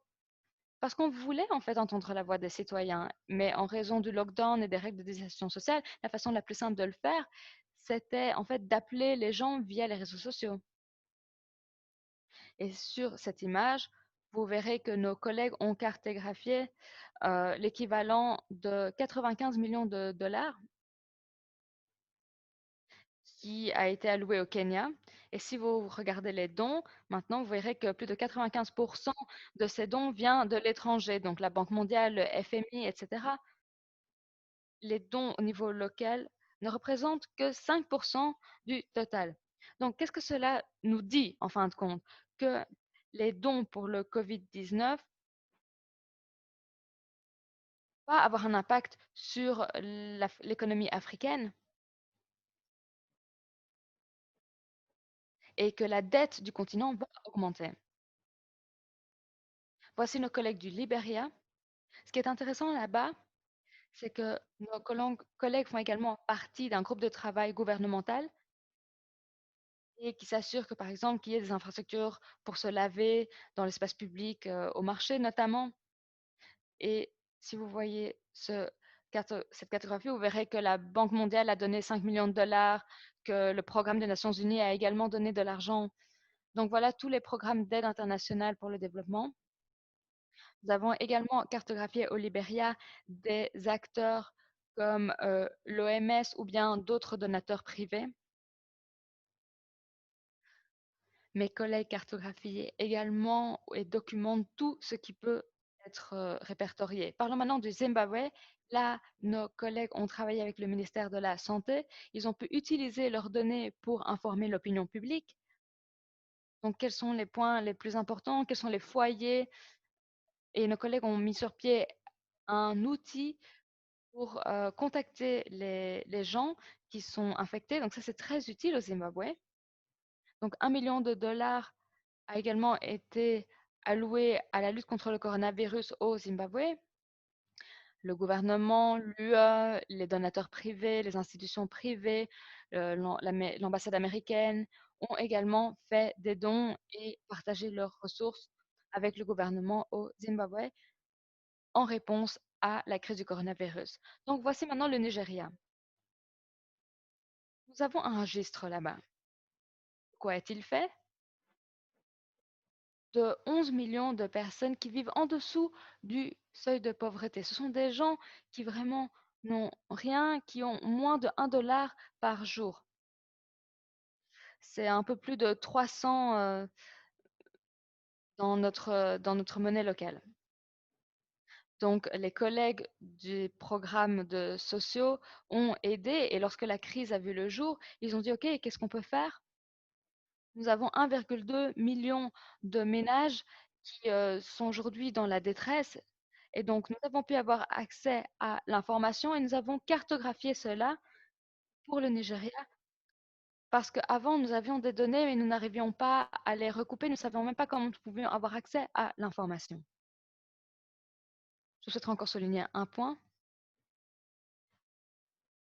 parce qu'on voulait en fait entendre la voix des citoyens. Mais en raison du lockdown et des règles de distanciation sociale, la façon la plus simple de le faire, c'était en fait d'appeler les gens via les réseaux sociaux. Et sur cette image, vous verrez que nos collègues ont cartographié l'équivalent de 95 millions de dollars qui a été alloué au Kenya. Et si vous regardez les dons, maintenant, vous verrez que plus de 95% de ces dons viennent de l'étranger, donc la Banque mondiale, le FMI, etc. Les dons au niveau local ne représentent que 5% du total. Donc, qu'est-ce que cela nous dit en fin de compte? Que les dons pour le COVID-19 vont avoir un impact sur l'économie africaine et que la dette du continent va augmenter. Voici nos collègues du Libéria. Ce qui est intéressant là-bas, c'est que nos collègues font également partie d'un groupe de travail gouvernemental et qui s'assure que, par exemple, qu'il y ait des infrastructures pour se laver dans l'espace public, au marché notamment. Et si vous voyez cette cartographie, vous verrez que la Banque mondiale a donné 5 millions de dollars, que le programme des Nations unies a également donné de l'argent. Donc voilà tous les programmes d'aide internationale pour le développement. Nous avons également cartographié au Libéria des acteurs comme l'OMS ou bien d'autres donateurs privés. Mes collègues cartographient également et documentent tout ce qui peut être répertorié. Parlons maintenant du Zimbabwe. Là, nos collègues ont travaillé avec le ministère de la Santé. Ils ont pu utiliser leurs données pour informer l'opinion publique. Donc, quels sont les points les plus importants? Quels sont les foyers? Et nos collègues ont mis sur pied un outil pour contacter les gens qui sont infectés. Donc, ça, c'est très utile au Zimbabwe. Donc, 1 million de dollars a également été alloué à la lutte contre le coronavirus au Zimbabwe. Le gouvernement, l'UE, les donateurs privés, les institutions privées, l'ambassade américaine ont également fait des dons et partagé leurs ressources avec le gouvernement au Zimbabwe en réponse à la crise du coronavirus. Donc voici maintenant le Nigeria. Nous avons un registre là-bas. Quoi a-t-il fait? De 11 millions de personnes qui vivent en dessous du seuil de pauvreté. Ce sont des gens qui vraiment n'ont rien, qui ont moins de 1 dollar par jour. C'est un peu plus de 300 dans notre monnaie locale. Donc, les collègues du programme de sociaux ont aidé et lorsque la crise a vu le jour, ils ont dit, OK, qu'est-ce qu'on peut faire? Nous avons 1,2 million de ménages qui sont aujourd'hui dans la détresse. Et donc, nous avons pu avoir accès à l'information et nous avons cartographié cela pour le Nigeria parce qu'avant, nous avions des données, mais nous n'arrivions pas à les recouper. Nous ne savions même pas comment nous pouvions avoir accès à l'information. Je souhaiterais encore souligner un point.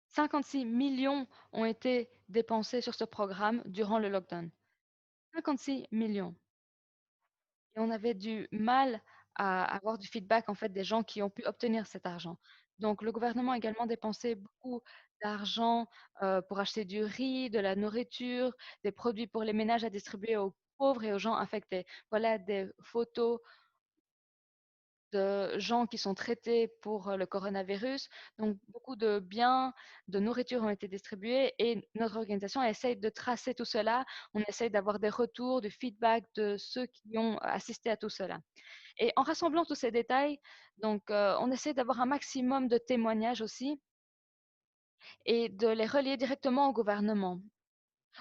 56 millions ont été dépensés sur ce programme durant le lockdown. 56 millions. Et on avait du mal à avoir du feedback en fait des gens qui ont pu obtenir cet argent. Donc le gouvernement a également dépensé beaucoup d'argent pour acheter du riz, de la nourriture, des produits pour les ménages à distribuer aux pauvres et aux gens infectés. Voilà des photos de gens qui sont traités pour le coronavirus. Donc, beaucoup de biens, de nourriture ont été distribués et notre organisation essaye de tracer tout cela. On essaye d'avoir des retours, du feedback de ceux qui ont assisté à tout cela. Et en rassemblant tous ces détails, donc, on essaie d'avoir un maximum de témoignages aussi et de les relier directement au gouvernement.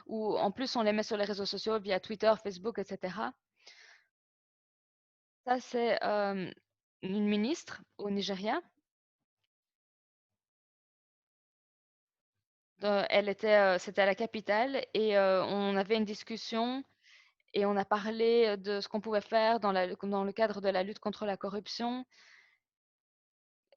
Ou en plus, on les met sur les réseaux sociaux via Twitter, Facebook, etc. Ça, c'est une ministre au Nigeria. Elle était, c'était à la capitale et on avait une discussion Et on a parlé de ce qu'on pouvait faire dans le cadre de la lutte contre la corruption.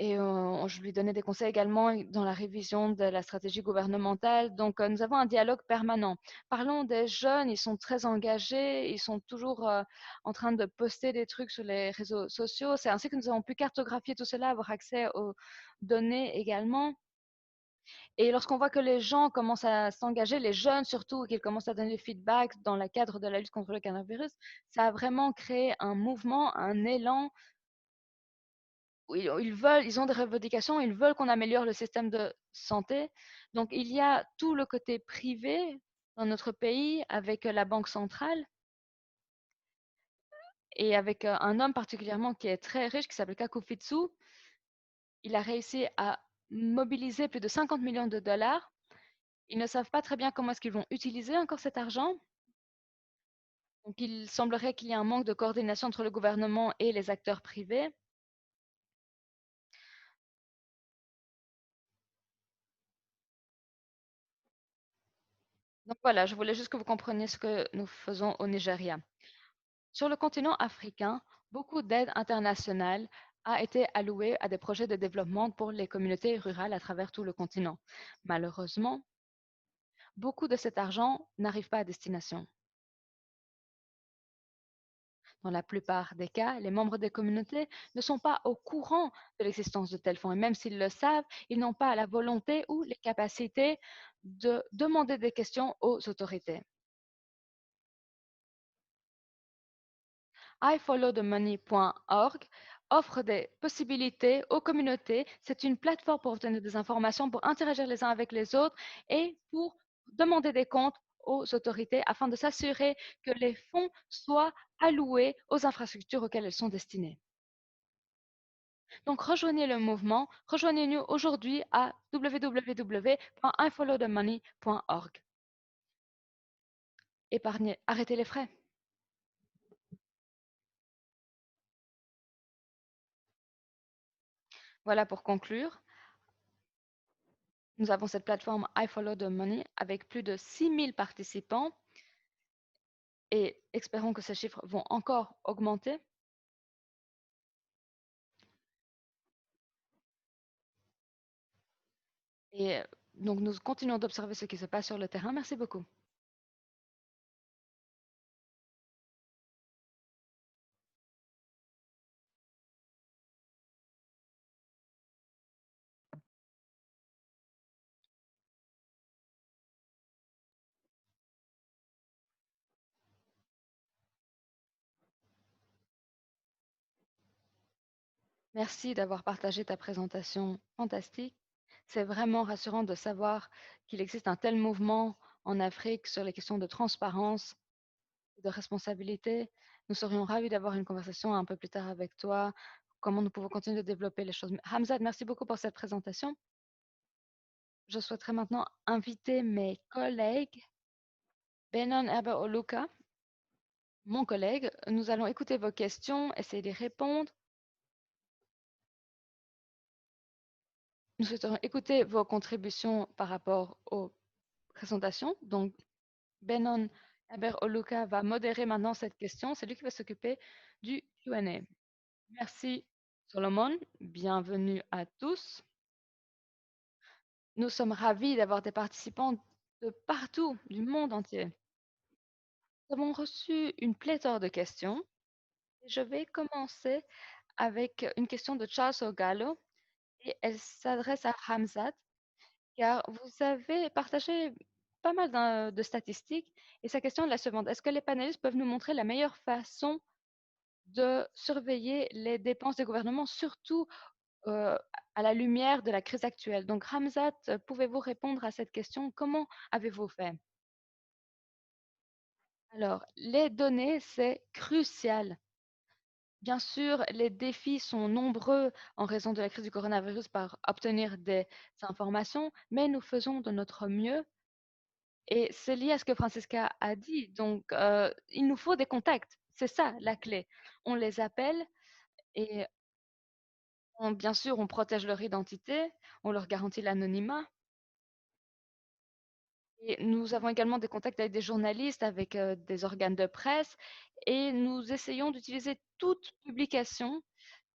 Et je lui donnais des conseils également dans la révision de la stratégie gouvernementale. Donc, nous avons un dialogue permanent. Parlons des jeunes, ils sont très engagés, ils sont toujours en train de poster des trucs sur les réseaux sociaux. C'est ainsi que nous avons pu cartographier tout cela, avoir accès aux données également. Et lorsqu'on voit que les gens commencent à s'engager, les jeunes surtout, qu'ils commencent à donner du feedback dans le cadre de la lutte contre le coronavirus, ça a vraiment créé un mouvement, un élan où ils ont des revendications, ils veulent qu'on améliore le système de santé. Donc, il y a tout le côté privé dans notre pays avec la Banque centrale et avec un homme particulièrement qui est très riche qui s'appelle Kakufitsu. Il a réussi à mobiliser plus de 50 millions de dollars. Ils ne savent pas très bien comment est-ce qu'ils vont utiliser encore cet argent. Donc, il semblerait qu'il y ait un manque de coordination entre le gouvernement et les acteurs privés. Donc voilà, je voulais juste que vous compreniez ce que nous faisons au Nigeria. Sur le continent africain, beaucoup d'aide internationale a été allouée à des projets de développement pour les communautés rurales à travers tout le continent. Malheureusement, beaucoup de cet argent n'arrive pas à destination. Dans la plupart des cas, les membres des communautés ne sont pas au courant de l'existence de tels fonds et même s'ils le savent, ils n'ont pas la volonté ou les capacités de demander des questions aux autorités. ifollowthemoney.org offre des possibilités aux communautés. C'est une plateforme pour obtenir des informations, pour interagir les uns avec les autres et pour demander des comptes aux autorités afin de s'assurer que les fonds soient alloués aux infrastructures auxquelles elles sont destinées. Donc, rejoignez le mouvement, rejoignez-nous aujourd'hui à www.ifollowthemoney.org. Arrêtez les frais. Voilà pour conclure. Nous avons cette plateforme iFollowTheMoney avec plus de 6000 participants et espérons que ces chiffres vont encore augmenter. Et donc, nous continuons d'observer ce qui se passe sur le terrain. Merci beaucoup. Merci d'avoir partagé ta présentation fantastique. C'est vraiment rassurant de savoir qu'il existe un tel mouvement en Afrique sur les questions de transparence et de responsabilité. Nous serions ravis d'avoir une conversation un peu plus tard avec toi, comment nous pouvons continuer de développer les choses. Hamzat, merci beaucoup pour cette présentation. Je souhaiterais maintenant inviter mes collègues, Benon Heber Oluka, mon collègue. Nous allons écouter vos questions, essayer d'y répondre. Nous souhaiterons écouter vos contributions par rapport aux présentations. Donc, Benon Heber Oluka va modérer maintenant cette question. C'est lui qui va s'occuper du Q&A. Merci Solomon. Bienvenue à tous. Nous sommes ravis d'avoir des participants de partout, du monde entier. Nous avons reçu une pléthore de questions. Je vais commencer avec une question de Charles Ogallo et elle s'adresse à Hamzat car vous avez partagé pas mal de statistiques et sa question est la suivante. Est-ce que les panélistes peuvent nous montrer la meilleure façon de surveiller les dépenses des gouvernements, surtout euh, à la lumière de la crise actuelle? Donc Hamzat, pouvez-vous répondre à cette question? Comment avez-vous fait? Alors, les données, c'est crucial. Bien sûr, les défis sont nombreux en raison de la crise du coronavirus par obtenir des informations, mais nous faisons de notre mieux et c'est lié à ce que Francisca a dit. Donc, il nous faut des contacts. C'est ça la clé. On les appelle et bien sûr, on protège leur identité, on leur garantit l'anonymat Et nous avons également des contacts avec des journalistes, avec des organes de presse, et nous essayons d'utiliser toute publication,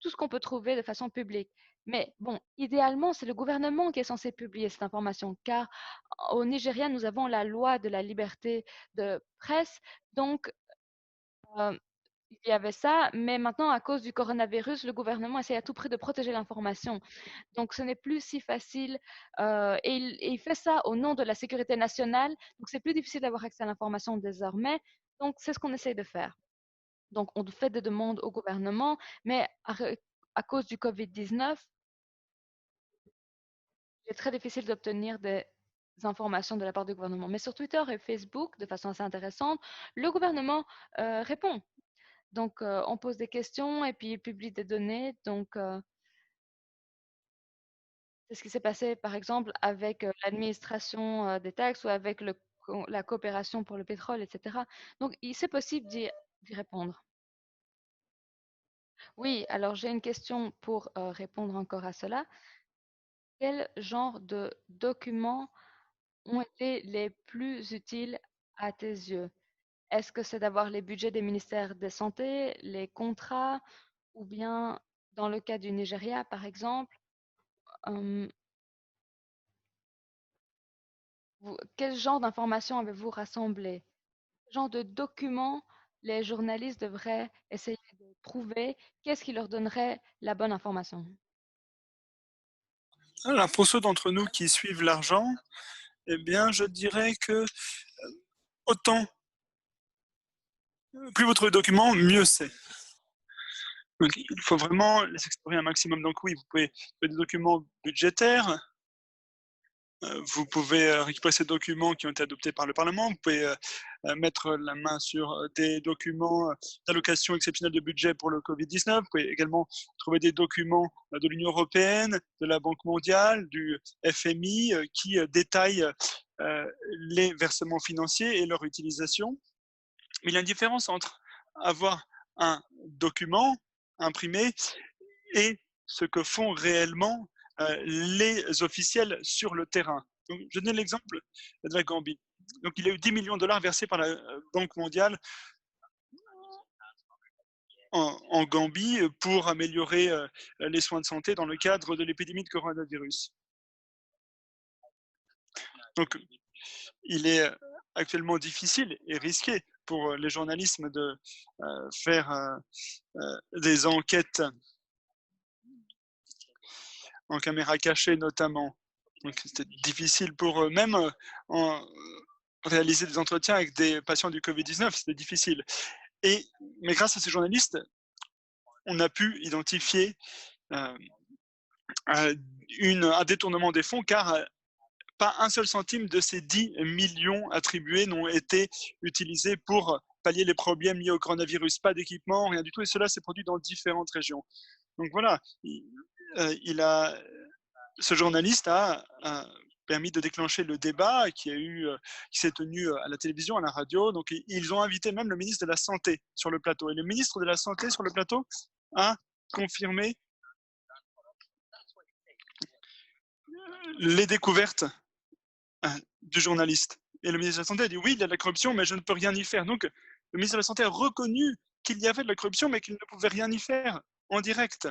tout ce qu'on peut trouver de façon publique. Mais bon, idéalement, c'est le gouvernement qui est censé publier cette information, car au Nigeria, nous avons la loi de la liberté de presse, donc euh, il y avait ça, mais maintenant, à cause du coronavirus, le gouvernement essaie à tout prix de protéger l'information. Donc, ce n'est plus si facile. Et il fait ça au nom de la sécurité nationale. Donc, c'est plus difficile d'avoir accès à l'information désormais. Donc, c'est ce qu'on essaie de faire. Donc, on fait des demandes au gouvernement, mais à cause du COVID-19, c'est très difficile d'obtenir des informations de la part du gouvernement. Mais sur Twitter et Facebook, de façon assez intéressante, le gouvernement répond. Donc, on pose des questions et puis il publie des données. Donc, c'est ce qui s'est passé, par exemple, avec l'administration des taxes ou avec la coopération pour le pétrole, etc. Donc, c'est possible d'y répondre. Oui, alors j'ai une question pour répondre encore à cela. Quel genre de documents ont été les plus utiles à tes yeux? Est-ce que c'est d'avoir les budgets des ministères de santé, les contrats, ou bien dans le cas du Nigeria, par exemple, euh, quel genre d'informations avez-vous rassemblé? Quel genre de documents les journalistes devraient essayer de trouver? Qu'est-ce qui leur donnerait la bonne information? Alors, pour ceux d'entre nous qui suivent l'argent, eh bien, je dirais que autant, plus vous trouvez de documents, mieux c'est. Donc, il faut vraiment les explorer un maximum. Donc oui, vous pouvez trouver des documents budgétaires, vous pouvez récupérer ces documents qui ont été adoptés par le Parlement, vous pouvez mettre la main sur des documents d'allocation exceptionnelle de budget pour le Covid-19, vous pouvez également trouver des documents de l'Union européenne, de la Banque mondiale, du FMI, qui détaillent les versements financiers et leur utilisation. Mais il y a une différence entre avoir un document imprimé et ce que font réellement les officiels sur le terrain. Donc, je donne l'exemple de la Gambie. Donc, il y a eu 10 millions de dollars versés par la Banque mondiale en Gambie pour améliorer les soins de santé dans le cadre de l'épidémie de coronavirus. Donc, il est actuellement difficile et risqué pour les journalistes de faire des enquêtes en caméra cachée notamment. Donc c'était difficile pour eux, même en réaliser des entretiens avec des patients du Covid-19, c'était difficile. Mais grâce à ces journalistes, on a pu identifier euh, un détournement des fonds, car pas un seul centime de ces 10 millions attribués n'ont été utilisés pour pallier les problèmes liés au coronavirus. Pas d'équipement, rien du tout, et cela s'est produit dans différentes régions. Donc voilà, ce journaliste a permis de déclencher le débat qui s'est tenu à la télévision, à la radio. Donc, ils ont invité même le ministre de la Santé sur le plateau. Et le ministre de la Santé sur le plateau a confirmé les découvertes du journaliste. Et le ministre de la Santé a dit oui, il y a de la corruption, mais je ne peux rien y faire. Donc, le ministre de la Santé a reconnu qu'il y avait de la corruption, mais qu'il ne pouvait rien y faire en direct.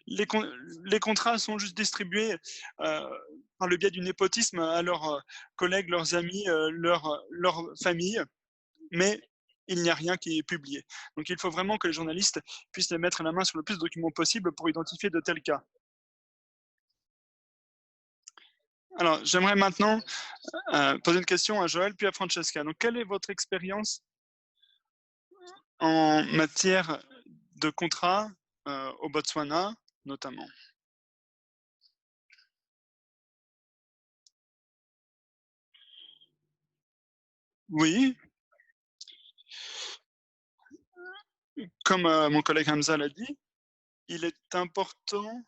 Les contrats sont juste distribués par le biais du népotisme à leurs collègues, leurs amis, leur famille, mais il n'y a rien qui est publié. Donc il faut vraiment que les journalistes puissent les mettre la main sur le plus de documents possible pour identifier de tels cas. Alors, j'aimerais maintenant poser une question à Joël puis à Francesca. Donc, quelle est votre expérience en matière de contrat au Botswana, notamment? Oui, comme mon collègue Hamza l'a dit, il est important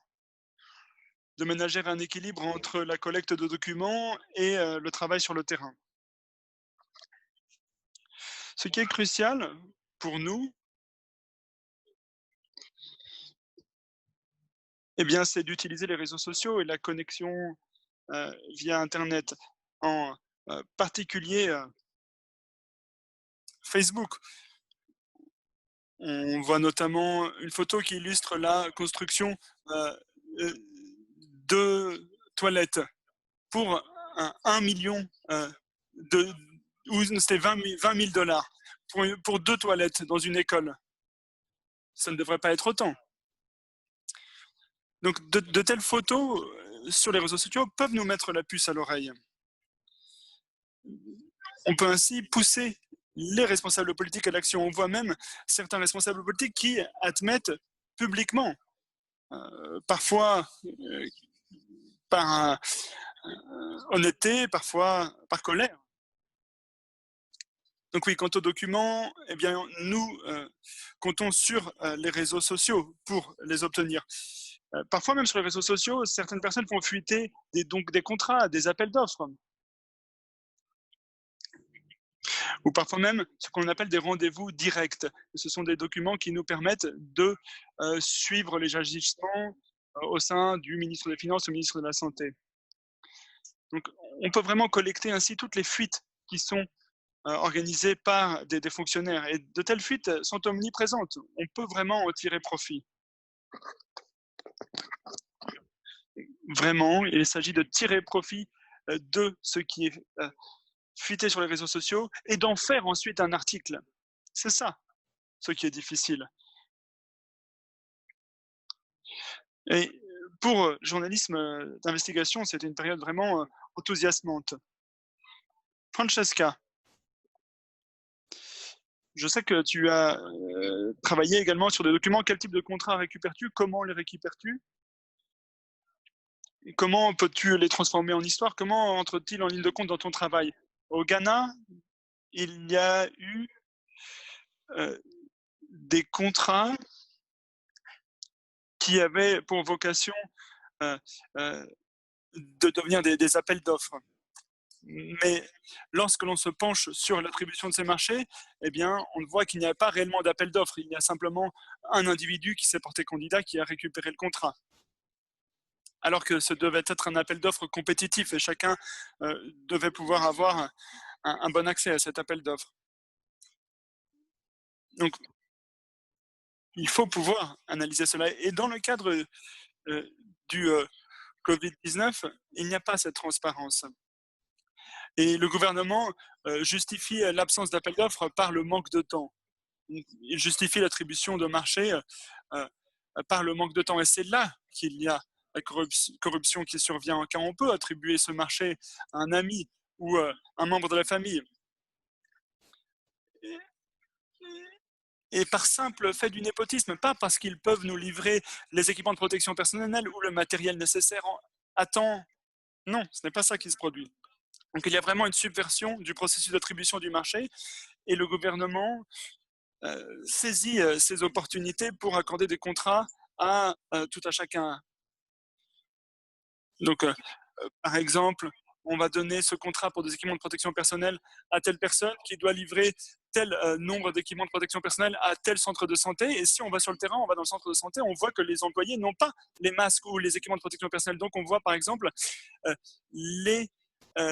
de ménager un équilibre entre la collecte de documents et le travail sur le terrain. Ce qui est crucial pour nous, eh bien, c'est d'utiliser les réseaux sociaux et la connexion via Internet, en particulier Facebook. On voit notamment une photo qui illustre la construction de toilettes pour 1 million de, ou c'était 20 000 dollars pour 2 toilettes dans une école. Ça ne devrait pas être autant. Donc de telles photos sur les réseaux sociaux peuvent nous mettre la puce à l'oreille. On peut ainsi pousser les responsables politiques à l'action. On voit même certains responsables politiques qui admettent publiquement, parfois par honnêteté, parfois par colère. Donc oui, quant aux documents, eh bien, nous comptons sur les réseaux sociaux pour les obtenir. Parfois même sur les réseaux sociaux, certaines personnes font fuiter des contrats, des appels d'offres. Ou parfois même ce qu'on appelle des rendez-vous directs. Ce sont des documents qui nous permettent de suivre les agissements au sein du ministre des Finances, au ministre de la Santé. Donc, on peut vraiment collecter ainsi toutes les fuites qui sont organisées par des fonctionnaires. Et de telles fuites sont omniprésentes. On peut vraiment en tirer profit. Vraiment, il s'agit de tirer profit de ce qui est fuité sur les réseaux sociaux et d'en faire ensuite un article. C'est ça, ce qui est difficile. Et pour journalisme d'investigation, c'était une période vraiment enthousiasmante. Francesca, je sais que tu as travaillé également sur des documents. Quel type de contrats récupères-tu? Comment les récupères-tu? Comment peux-tu les transformer en histoire? Comment entre-t-il en ligne de compte dans ton travail? Au Ghana, il y a eu des contrats qui avaient pour vocation de devenir des appels d'offres. Mais lorsque l'on se penche sur l'attribution de ces marchés, eh bien, on voit qu'il n'y a pas réellement d'appel d'offres. Il y a simplement un individu qui s'est porté candidat qui a récupéré le contrat. Alors que ce devait être un appel d'offres compétitif et chacun devait pouvoir avoir un bon accès à cet appel d'offres. Donc, il faut pouvoir analyser cela. Et dans le cadre du Covid-19, il n'y a pas cette transparence. Et le gouvernement justifie l'absence d'appel d'offres par le manque de temps. Il justifie l'attribution de marchés par le manque de temps. Et c'est là qu'il y a la corruption qui survient, car on peut attribuer ce marché à un ami ou un membre de la famille. Et par simple fait du népotisme, pas parce qu'ils peuvent nous livrer les équipements de protection personnelle ou le matériel nécessaire à temps. Non, ce n'est pas ça qui se produit. Donc il y a vraiment une subversion du processus d'attribution du marché et le gouvernement saisit ces opportunités pour accorder des contrats à tout à chacun. Donc, par exemple, on va donner ce contrat pour des équipements de protection personnelle à telle personne qui doit livrer tel nombre d'équipements de protection personnelle à tel centre de santé. Et si on va sur le terrain, on va dans le centre de santé, on voit que les employés n'ont pas les masques ou les équipements de protection personnelle. Donc, on voit par exemple les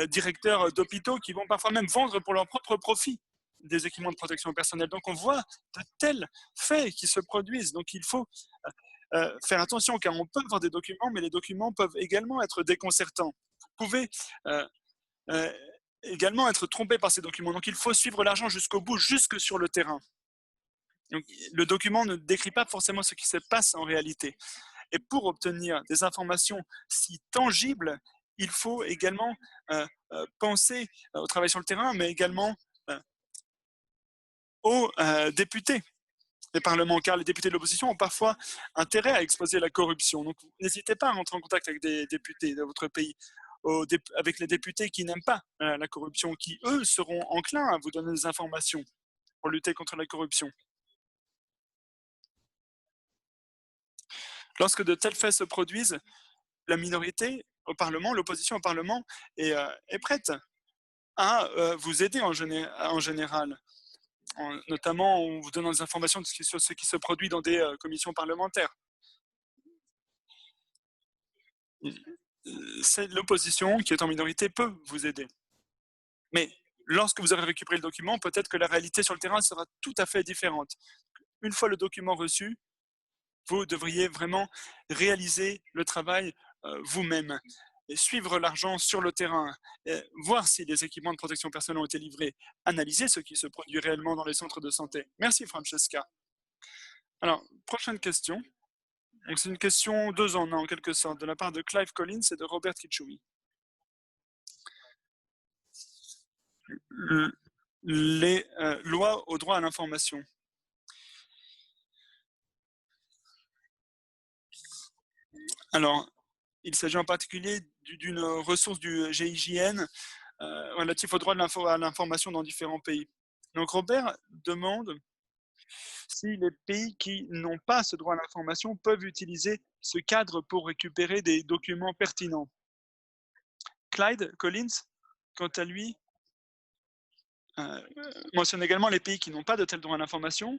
directeurs d'hôpitaux qui vont parfois même vendre pour leur propre profit des équipements de protection personnelle. Donc, on voit de tels faits qui se produisent. Donc, il faut faire attention, car on peut avoir des documents, mais les documents peuvent également être déconcertants. Vous pouvez également être trompé par ces documents. Donc, il faut suivre l'argent jusqu'au bout, jusque sur le terrain. Donc, le document ne décrit pas forcément ce qui se passe en réalité. Et pour obtenir des informations si tangibles, il faut également penser au travail sur le terrain, mais également aux députés. Les parlementaires, les députés de l'opposition ont parfois intérêt à exposer la corruption. Donc, n'hésitez pas à rentrer en contact avec des députés de votre pays, avec les députés qui n'aiment pas la corruption, qui, eux, seront enclins à vous donner des informations pour lutter contre la corruption. Lorsque de tels faits se produisent, la minorité au Parlement, l'opposition au Parlement est prête à vous aider en général, notamment en vous donnant des informations sur ce qui se produit dans des commissions parlementaires. c'est l'opposition qui est en minorité peut vous aider. Mais lorsque vous aurez récupéré le document, peut-être que la réalité sur le terrain sera tout à fait différente. Une fois le document reçu, vous devriez vraiment réaliser le travail vous-même, et suivre l'argent sur le terrain, voir si les équipements de protection personnelle ont été livrés, analyser ce qui se produit réellement dans les centres de santé. Merci Francesca. Alors, prochaine question. C'est une question 2 en 1 en quelque sorte, de la part de Clive Collins et de Robert Kichoui. Les lois au droit à l'information. Alors, il s'agit en particulier d'une ressource du GIGN relatif au droit à l'information dans différents pays. Donc Robert demande si les pays qui n'ont pas ce droit à l'information peuvent utiliser ce cadre pour récupérer des documents pertinents. Clyde Collins, quant à lui, mentionne également les pays qui n'ont pas de tel droit à l'information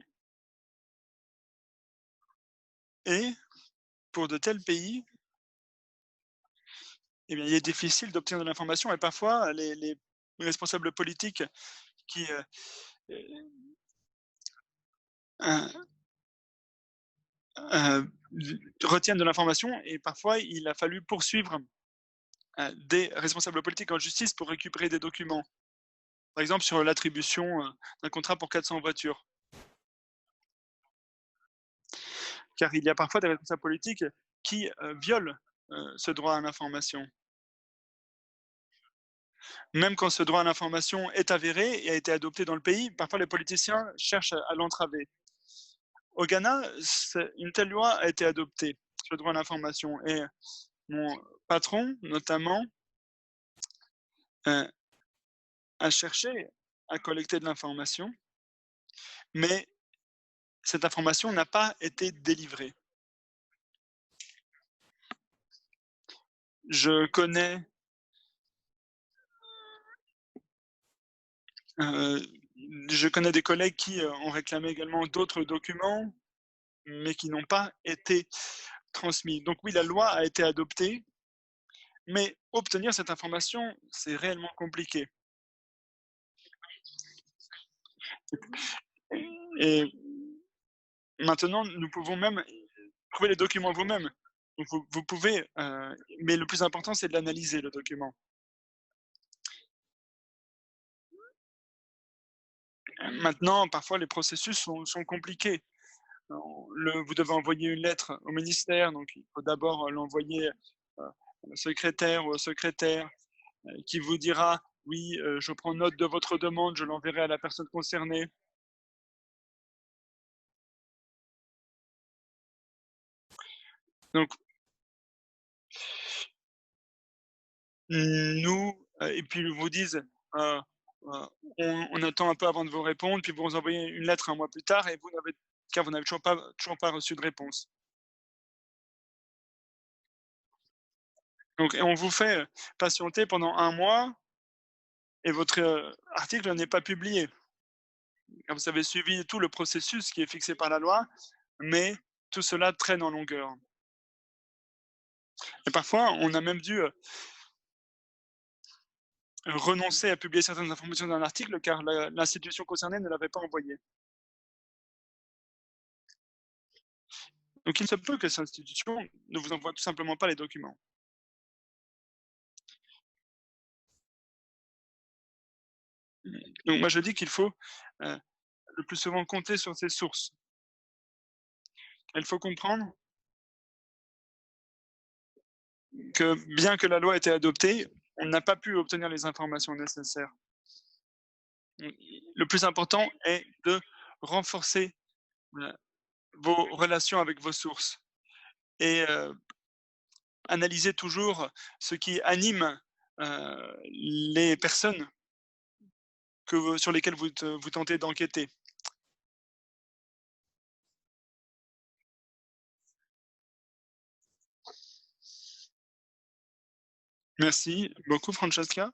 et pour de tels pays, eh bien, il est difficile d'obtenir de l'information et parfois les responsables politiques qui euh, retiennent de l'information et parfois il a fallu poursuivre des responsables politiques en justice pour récupérer des documents. Par exemple, sur l'attribution d'un contrat pour 400 voitures. Car il y a parfois des responsables politiques qui violent ce droit à l'information. Même quand ce droit à l'information est avéré et a été adopté dans le pays, parfois les politiciens cherchent à l'entraver. Au Ghana, une telle loi a été adoptée, sur le droit à l'information. Et mon patron, notamment, a cherché à collecter de l'information, mais cette information n'a pas été délivrée. Je connais des collègues qui ont réclamé également d'autres documents, mais qui n'ont pas été transmis. Donc oui, la loi a été adoptée, mais obtenir cette information, c'est réellement compliqué. Et maintenant, nous pouvons même trouver les documents vous-même. Vous pouvez, mais le plus important, c'est de l'analyser, le document. Maintenant, parfois, les processus sont compliqués. Vous devez envoyer une lettre au ministère, donc il faut d'abord l'envoyer au secrétaire ou au secrétaire qui vous dira « Oui, je prends note de votre demande, je l'enverrai à la personne concernée ». Donc, nous, et puis ils vous disent on attend un peu avant de vous répondre, puis vous envoyez une lettre un mois plus tard et car vous n'avez toujours pas reçu de réponse. Donc, et on vous fait patienter pendant un mois et votre article n'est pas publié. Car vous avez suivi tout le processus qui est fixé par la loi, mais tout cela traîne en longueur. Et parfois, on a même dû renoncer à publier certaines informations d'un article car l'institution concernée ne l'avait pas envoyé. Donc il se peut que cette institution ne vous envoie tout simplement pas les documents. Donc moi je dis qu'il faut le plus souvent compter sur ces sources. Il faut comprendre que bien que la loi ait été adoptée, on n'a pas pu obtenir les informations nécessaires. Le plus important est de renforcer vos relations avec vos sources et analyser toujours ce qui anime les personnes sur lesquelles vous tentez d'enquêter. Merci beaucoup, Francesca.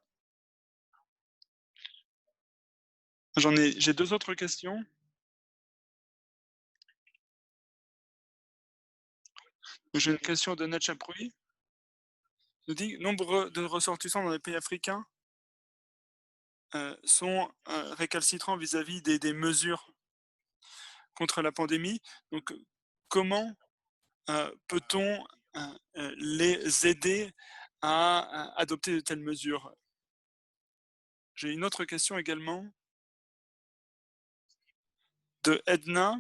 J'ai 2 autres questions. J'ai une question de Natchaproui. nous dit nombre de ressortissants dans les pays africains sont récalcitrants vis-à-vis des mesures contre la pandémie. Donc, comment peut-on les aider à adopter de telles mesures? J'ai une autre question également de Edna.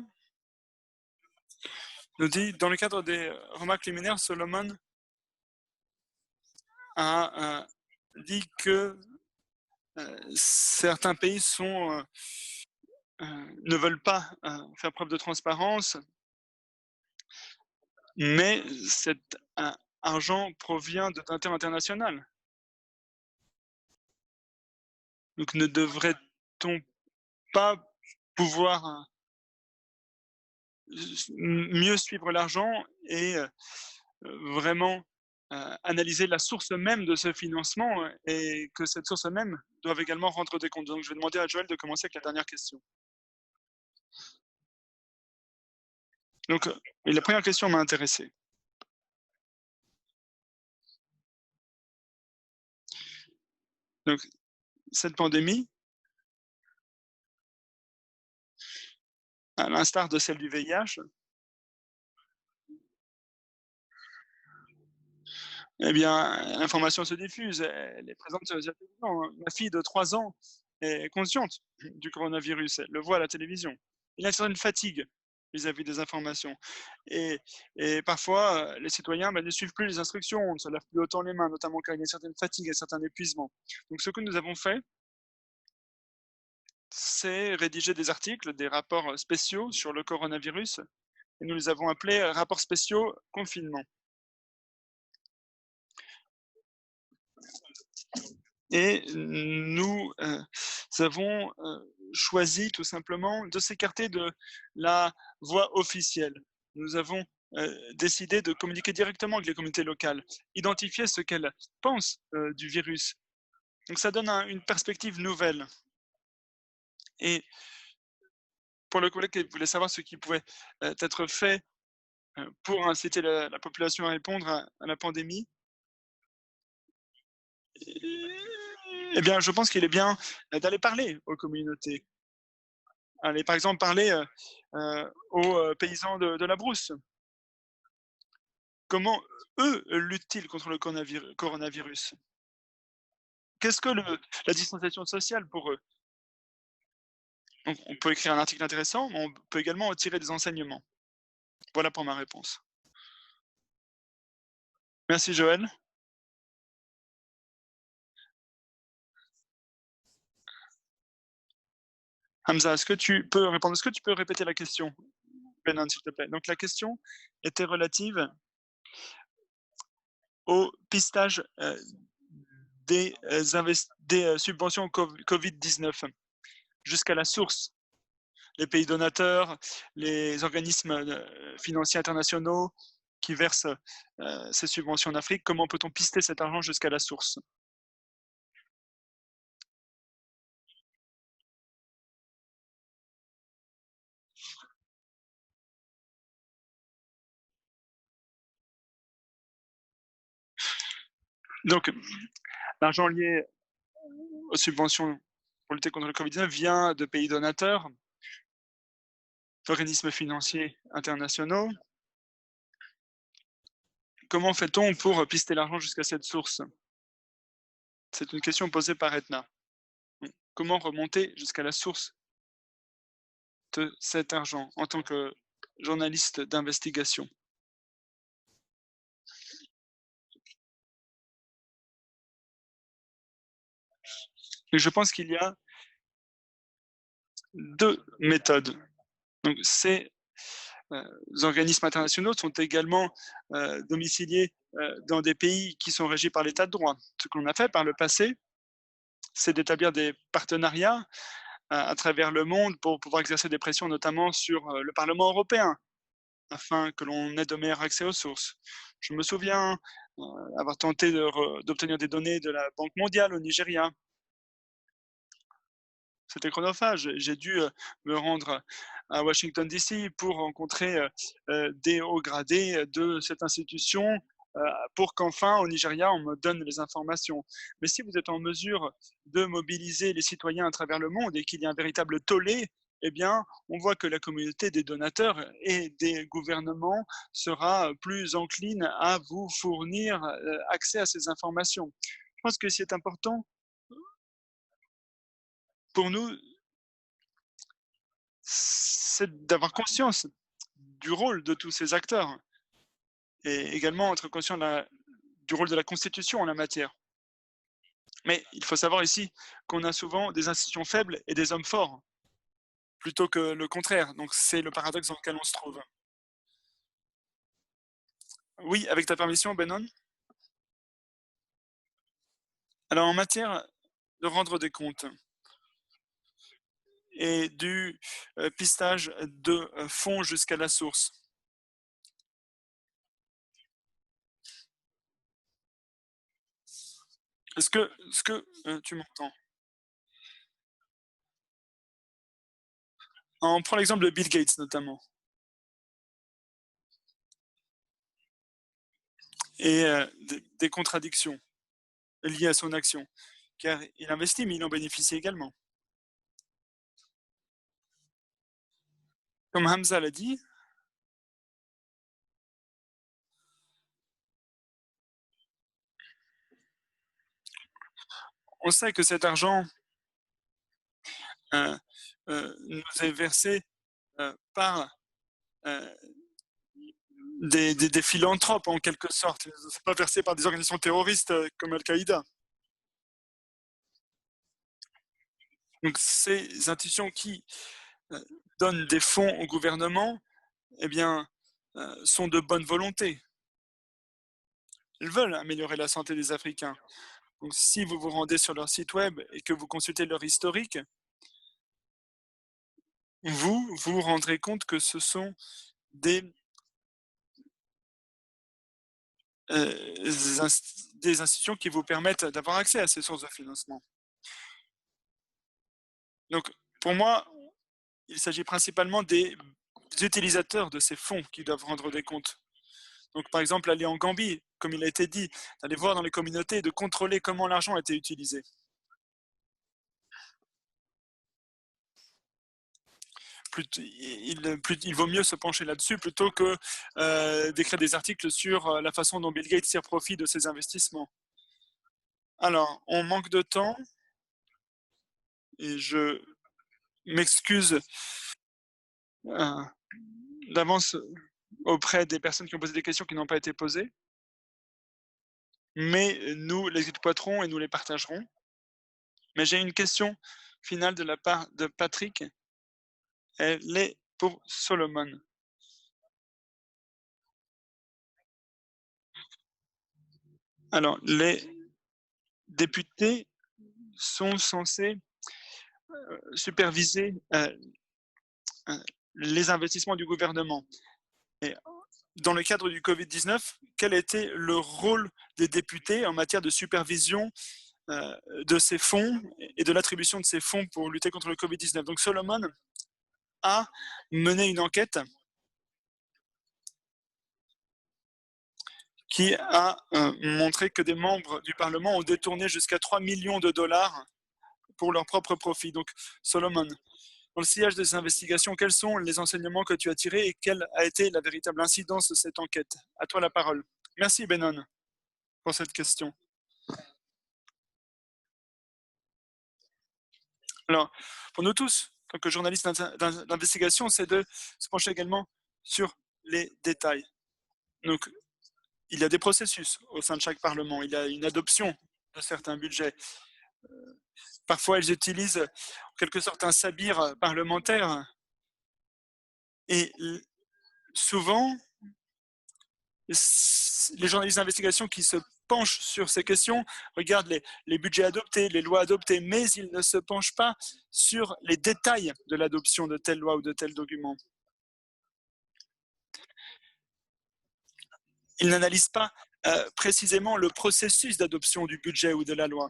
Nous dit, dans le cadre des remarques liminaires, Solomon a dit que certains pays ne veulent pas faire preuve de transparence, mais cet argent provient de d'intérêts international. Donc ne devrait-on pas pouvoir mieux suivre l'argent et vraiment analyser la source même de ce financement et que cette source même doit également rendre des comptes. Donc je vais demander à Joël de commencer avec la dernière question. Donc la première question m'a intéressé. Donc cette pandémie, à l'instar de celle du VIH, eh bien, l'information se diffuse, elle est présente sur les télévisions. Ma fille de 3 ans est consciente du coronavirus, elle le voit à la télévision. Il y a une certaine fatigue vis-à-vis des informations. Et, et parfois, les citoyens ne suivent plus les instructions, on ne se lave plus autant les mains, notamment car il y a une certaine fatigue et un certain épuisement. Donc ce que nous avons fait, c'est rédiger des articles, des rapports spéciaux sur le coronavirus, et nous les avons appelés rapports spéciaux confinement. Et nous avons choisi tout simplement de s'écarter de la voie officielle. Nous avons décidé de communiquer directement avec les communautés locales, identifier ce qu'elles pensent du virus. Donc ça donne une perspective nouvelle. Et pour le collègue qui voulait savoir ce qui pouvait être fait pour inciter la population à répondre à la pandémie, eh bien, je pense qu'il est bien d'aller parler aux communautés. Aller, par exemple, parler aux paysans de la brousse. Comment eux luttent-ils contre le coronavirus? Qu'est-ce que la distanciation sociale pour eux? On peut écrire un article intéressant, mais on peut également en tirer des enseignements. Voilà pour ma réponse. Merci Joël. Hamza, est-ce que tu peux répondre? Est-ce que tu peux répéter la question, Benan, s'il te plaît? Donc la question était relative au pistage des subventions Covid-19 jusqu'à la source. Les pays donateurs, les organismes financiers internationaux qui versent ces subventions en Afrique, comment peut-on pister cet argent jusqu'à la source? Donc, l'argent lié aux subventions pour lutter contre le Covid-19 vient de pays donateurs, d'organismes financiers internationaux. Comment fait-on pour pister l'argent jusqu'à cette source? C'est une question posée par Etna. Comment remonter jusqu'à la source de cet argent en tant que journaliste d'investigation? Et je pense qu'il y a 2 méthodes. Donc ces organismes internationaux sont également domiciliés dans des pays qui sont régis par l'état de droit. Ce qu'on a fait par le passé, c'est d'établir des partenariats à travers le monde pour pouvoir exercer des pressions, notamment sur le Parlement européen, afin que l'on ait de meilleurs accès aux sources. Je me souviens avoir tenté d'obtenir des données de la Banque mondiale au Nigeria. C'était chronophage. J'ai dû me rendre à Washington DC pour rencontrer des hauts gradés de cette institution pour qu'enfin, au Nigeria, on me donne les informations. Mais si vous êtes en mesure de mobiliser les citoyens à travers le monde et qu'il y a un véritable tollé, eh bien, on voit que la communauté des donateurs et des gouvernements sera plus encline à vous fournir accès à ces informations. Je pense que c'est important pour nous, c'est d'avoir conscience du rôle de tous ces acteurs et également être conscient du rôle de la Constitution en la matière. Mais il faut savoir ici qu'on a souvent des institutions faibles et des hommes forts, plutôt que le contraire. Donc c'est le paradoxe dans lequel on se trouve. Oui, avec ta permission, Benon. Alors en matière de rendre des comptes et du pistage de fonds jusqu'à la source, est-ce que tu m'entends? On prend l'exemple de Bill Gates notamment et des contradictions liées à son action, car il investit, mais il en bénéficie également. Comme Hamza l'a dit, on sait que cet argent euh, nous est versé par euh, des philanthropes en quelque sorte. Ce n'est pas versé par des organisations terroristes comme Al-Qaïda. Donc ces institutions qui euh, donnent des fonds au gouvernement, eh bien, sont de bonne volonté. Ils veulent améliorer la santé des Africains. Donc si vous vous rendez sur leur site web et que vous consultez leur historique, vous vous rendrez compte que ce sont des, des institutions qui vous permettent d'avoir accès à ces sources de financement. Donc, pour moi, il s'agit principalement des utilisateurs de ces fonds qui doivent rendre des comptes. Donc, par exemple, aller en Gambie, comme il a été dit, d'aller voir dans les communautés et de contrôler comment l'argent a été utilisé. Il vaut mieux se pencher là-dessus plutôt que d'écrire des articles sur la façon dont Bill Gates tire profit de ses investissements. Alors, on manque de temps et je m'excuse d'avance auprès des personnes qui ont posé des questions qui n'ont pas été posées, mais nous les exploiterons et nous les partagerons. Mais j'ai une question finale de la part de Patrick. Elle est pour Solomon. Alors, les députés sont censés superviser les investissements du gouvernement. Et dans le cadre du Covid-19, quel était le rôle des députés en matière de supervision de ces fonds et de l'attribution de ces fonds pour lutter contre le Covid-19? Donc Solomon a mené une enquête qui a montré que des membres du Parlement ont détourné jusqu'à 3 millions de dollars pour leur propre profit. Donc, Solomon, dans le sillage des investigations, quels sont les enseignements que tu as tirés et quelle a été la véritable incidence de cette enquête? À toi la parole. Merci, Benon, pour cette question. Alors, pour nous tous, en tant que journalistes d'investigation, c'est de se pencher également sur les détails. Donc, il y a des processus au sein de chaque Parlement. Il y a une adoption de certains budgets. Parfois, ils utilisent en quelque sorte un sabir parlementaire. Et souvent, les journalistes d'investigation qui se penchent sur ces questions regardent les budgets adoptés, les lois adoptées, mais ils ne se penchent pas sur les détails de l'adoption de telle loi ou de tel document. Ils n'analysent pas précisément le processus d'adoption du budget ou de la loi.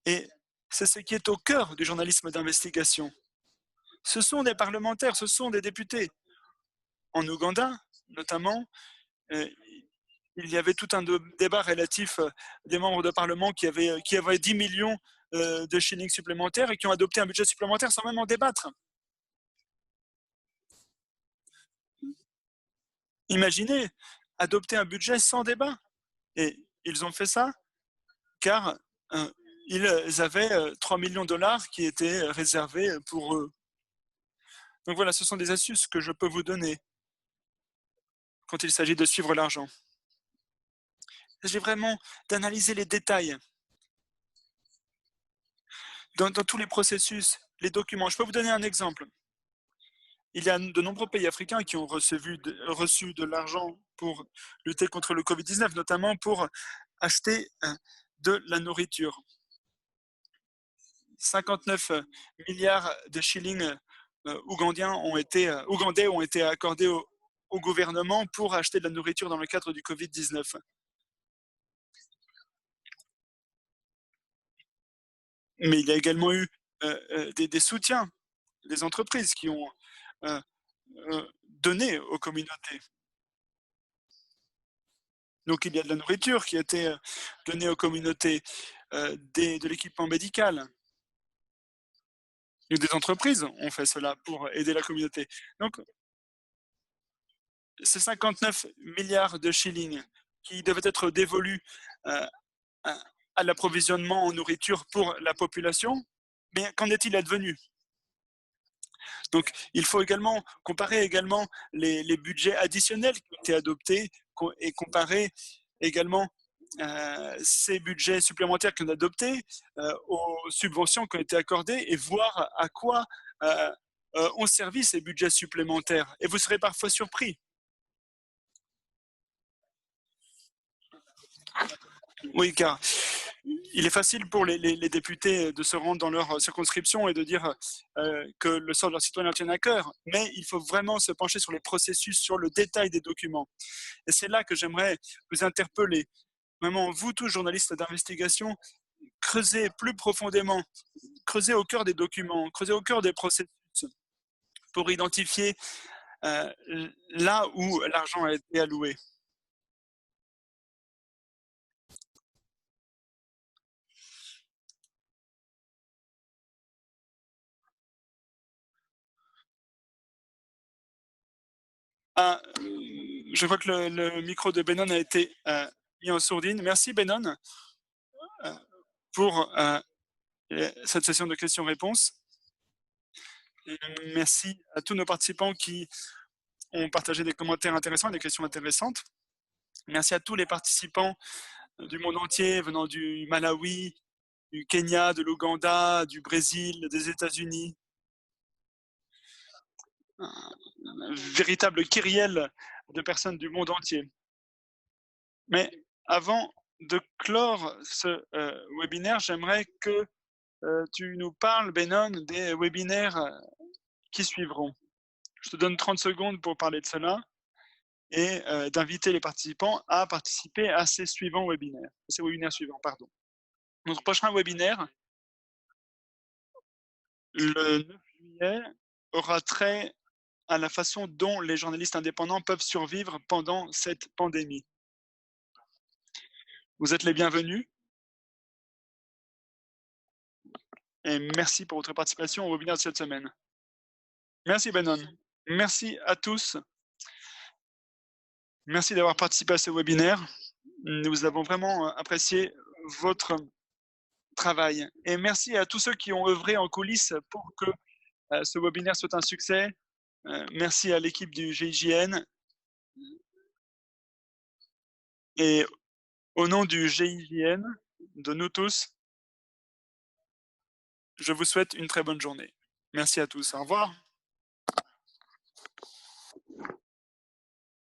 Et c'est ce qui est au cœur du journalisme d'investigation. Ce sont des parlementaires, ce sont des députés. En Ouganda, notamment, il il y avait tout un débat relatif des membres de Parlement qui avaient 10 millions de shillings supplémentaires et qui ont adopté un budget supplémentaire sans même en débattre. Imaginez, adopter un budget sans débat. Et ils ont fait ça car euh, ils avaient 3 millions de dollars qui étaient réservés pour eux. Donc voilà, ce sont des astuces que je peux vous donner quand il s'agit de suivre l'argent. Il s'agit vraiment d'analyser les détails dans tous les processus, les documents. Je peux vous donner un exemple. Il y a de nombreux pays africains qui ont reçu de l'argent pour lutter contre le Covid-19, notamment pour acheter de la nourriture. 59 milliards de shillings ougandais ont été accordés au gouvernement pour acheter de la nourriture dans le cadre du Covid-19. Mais il y a également eu des soutiens des entreprises qui ont euh, donné aux communautés. Donc il y a de la nourriture qui a été donnée aux communautés, de l'équipement médical. Et des entreprises ont fait cela pour aider la communauté. Donc ces 59 milliards de shillings qui devaient être dévolus euh, à l'approvisionnement en nourriture pour la population, mais qu'en est-il advenu? Donc, il faut également comparer également les budgets additionnels qui ont été adoptés et comparer également ces budgets supplémentaires qu'on a adoptés aux subventions qui ont été accordées et voir à quoi ont servi ces budgets supplémentaires. Et vous serez parfois surpris. Oui, car il est facile pour les députés de se rendre dans leur circonscription et de dire que le sort de leurs citoyens leur tient à cœur, mais il faut vraiment se pencher sur les processus, sur le détail des documents. Et c'est là que j'aimerais vous interpeller. Vraiment, vous tous, journalistes d'investigation, creusez plus profondément, creusez au cœur des documents, creusez au cœur des processus pour identifier euh, là où l'argent a été alloué. Ah, je vois que le micro de Benon a été mis en sourdine. Merci Benon pour cette session de questions-réponses. Merci à tous nos participants qui ont partagé des commentaires intéressants et des questions intéressantes. Merci à tous les participants du monde entier, venant du Malawi, du Kenya, de l'Ouganda, du Brésil, des États-Unis. Un véritable kyrielle de personnes du monde entier. Mais avant de clore ce webinaire, j'aimerais que tu nous parles, Benon, des webinaires qui suivront. Je te donne 30 secondes pour parler de cela et d'inviter les participants à participer à ces webinaires suivants. Pardon. Notre prochain webinaire, le 9 juillet, aura trait à la façon dont les journalistes indépendants peuvent survivre pendant cette pandémie. Vous êtes les bienvenus et merci pour votre participation au webinaire de cette semaine. Merci Benon. Merci à tous. Merci d'avoir participé à ce webinaire. Nous avons vraiment apprécié votre travail. Et merci à tous ceux qui ont œuvré en coulisses pour que ce webinaire soit un succès. Merci à l'équipe du GIGN. Et au nom du GIGN, de nous tous, je vous souhaite une très bonne journée. Merci à tous. Au revoir.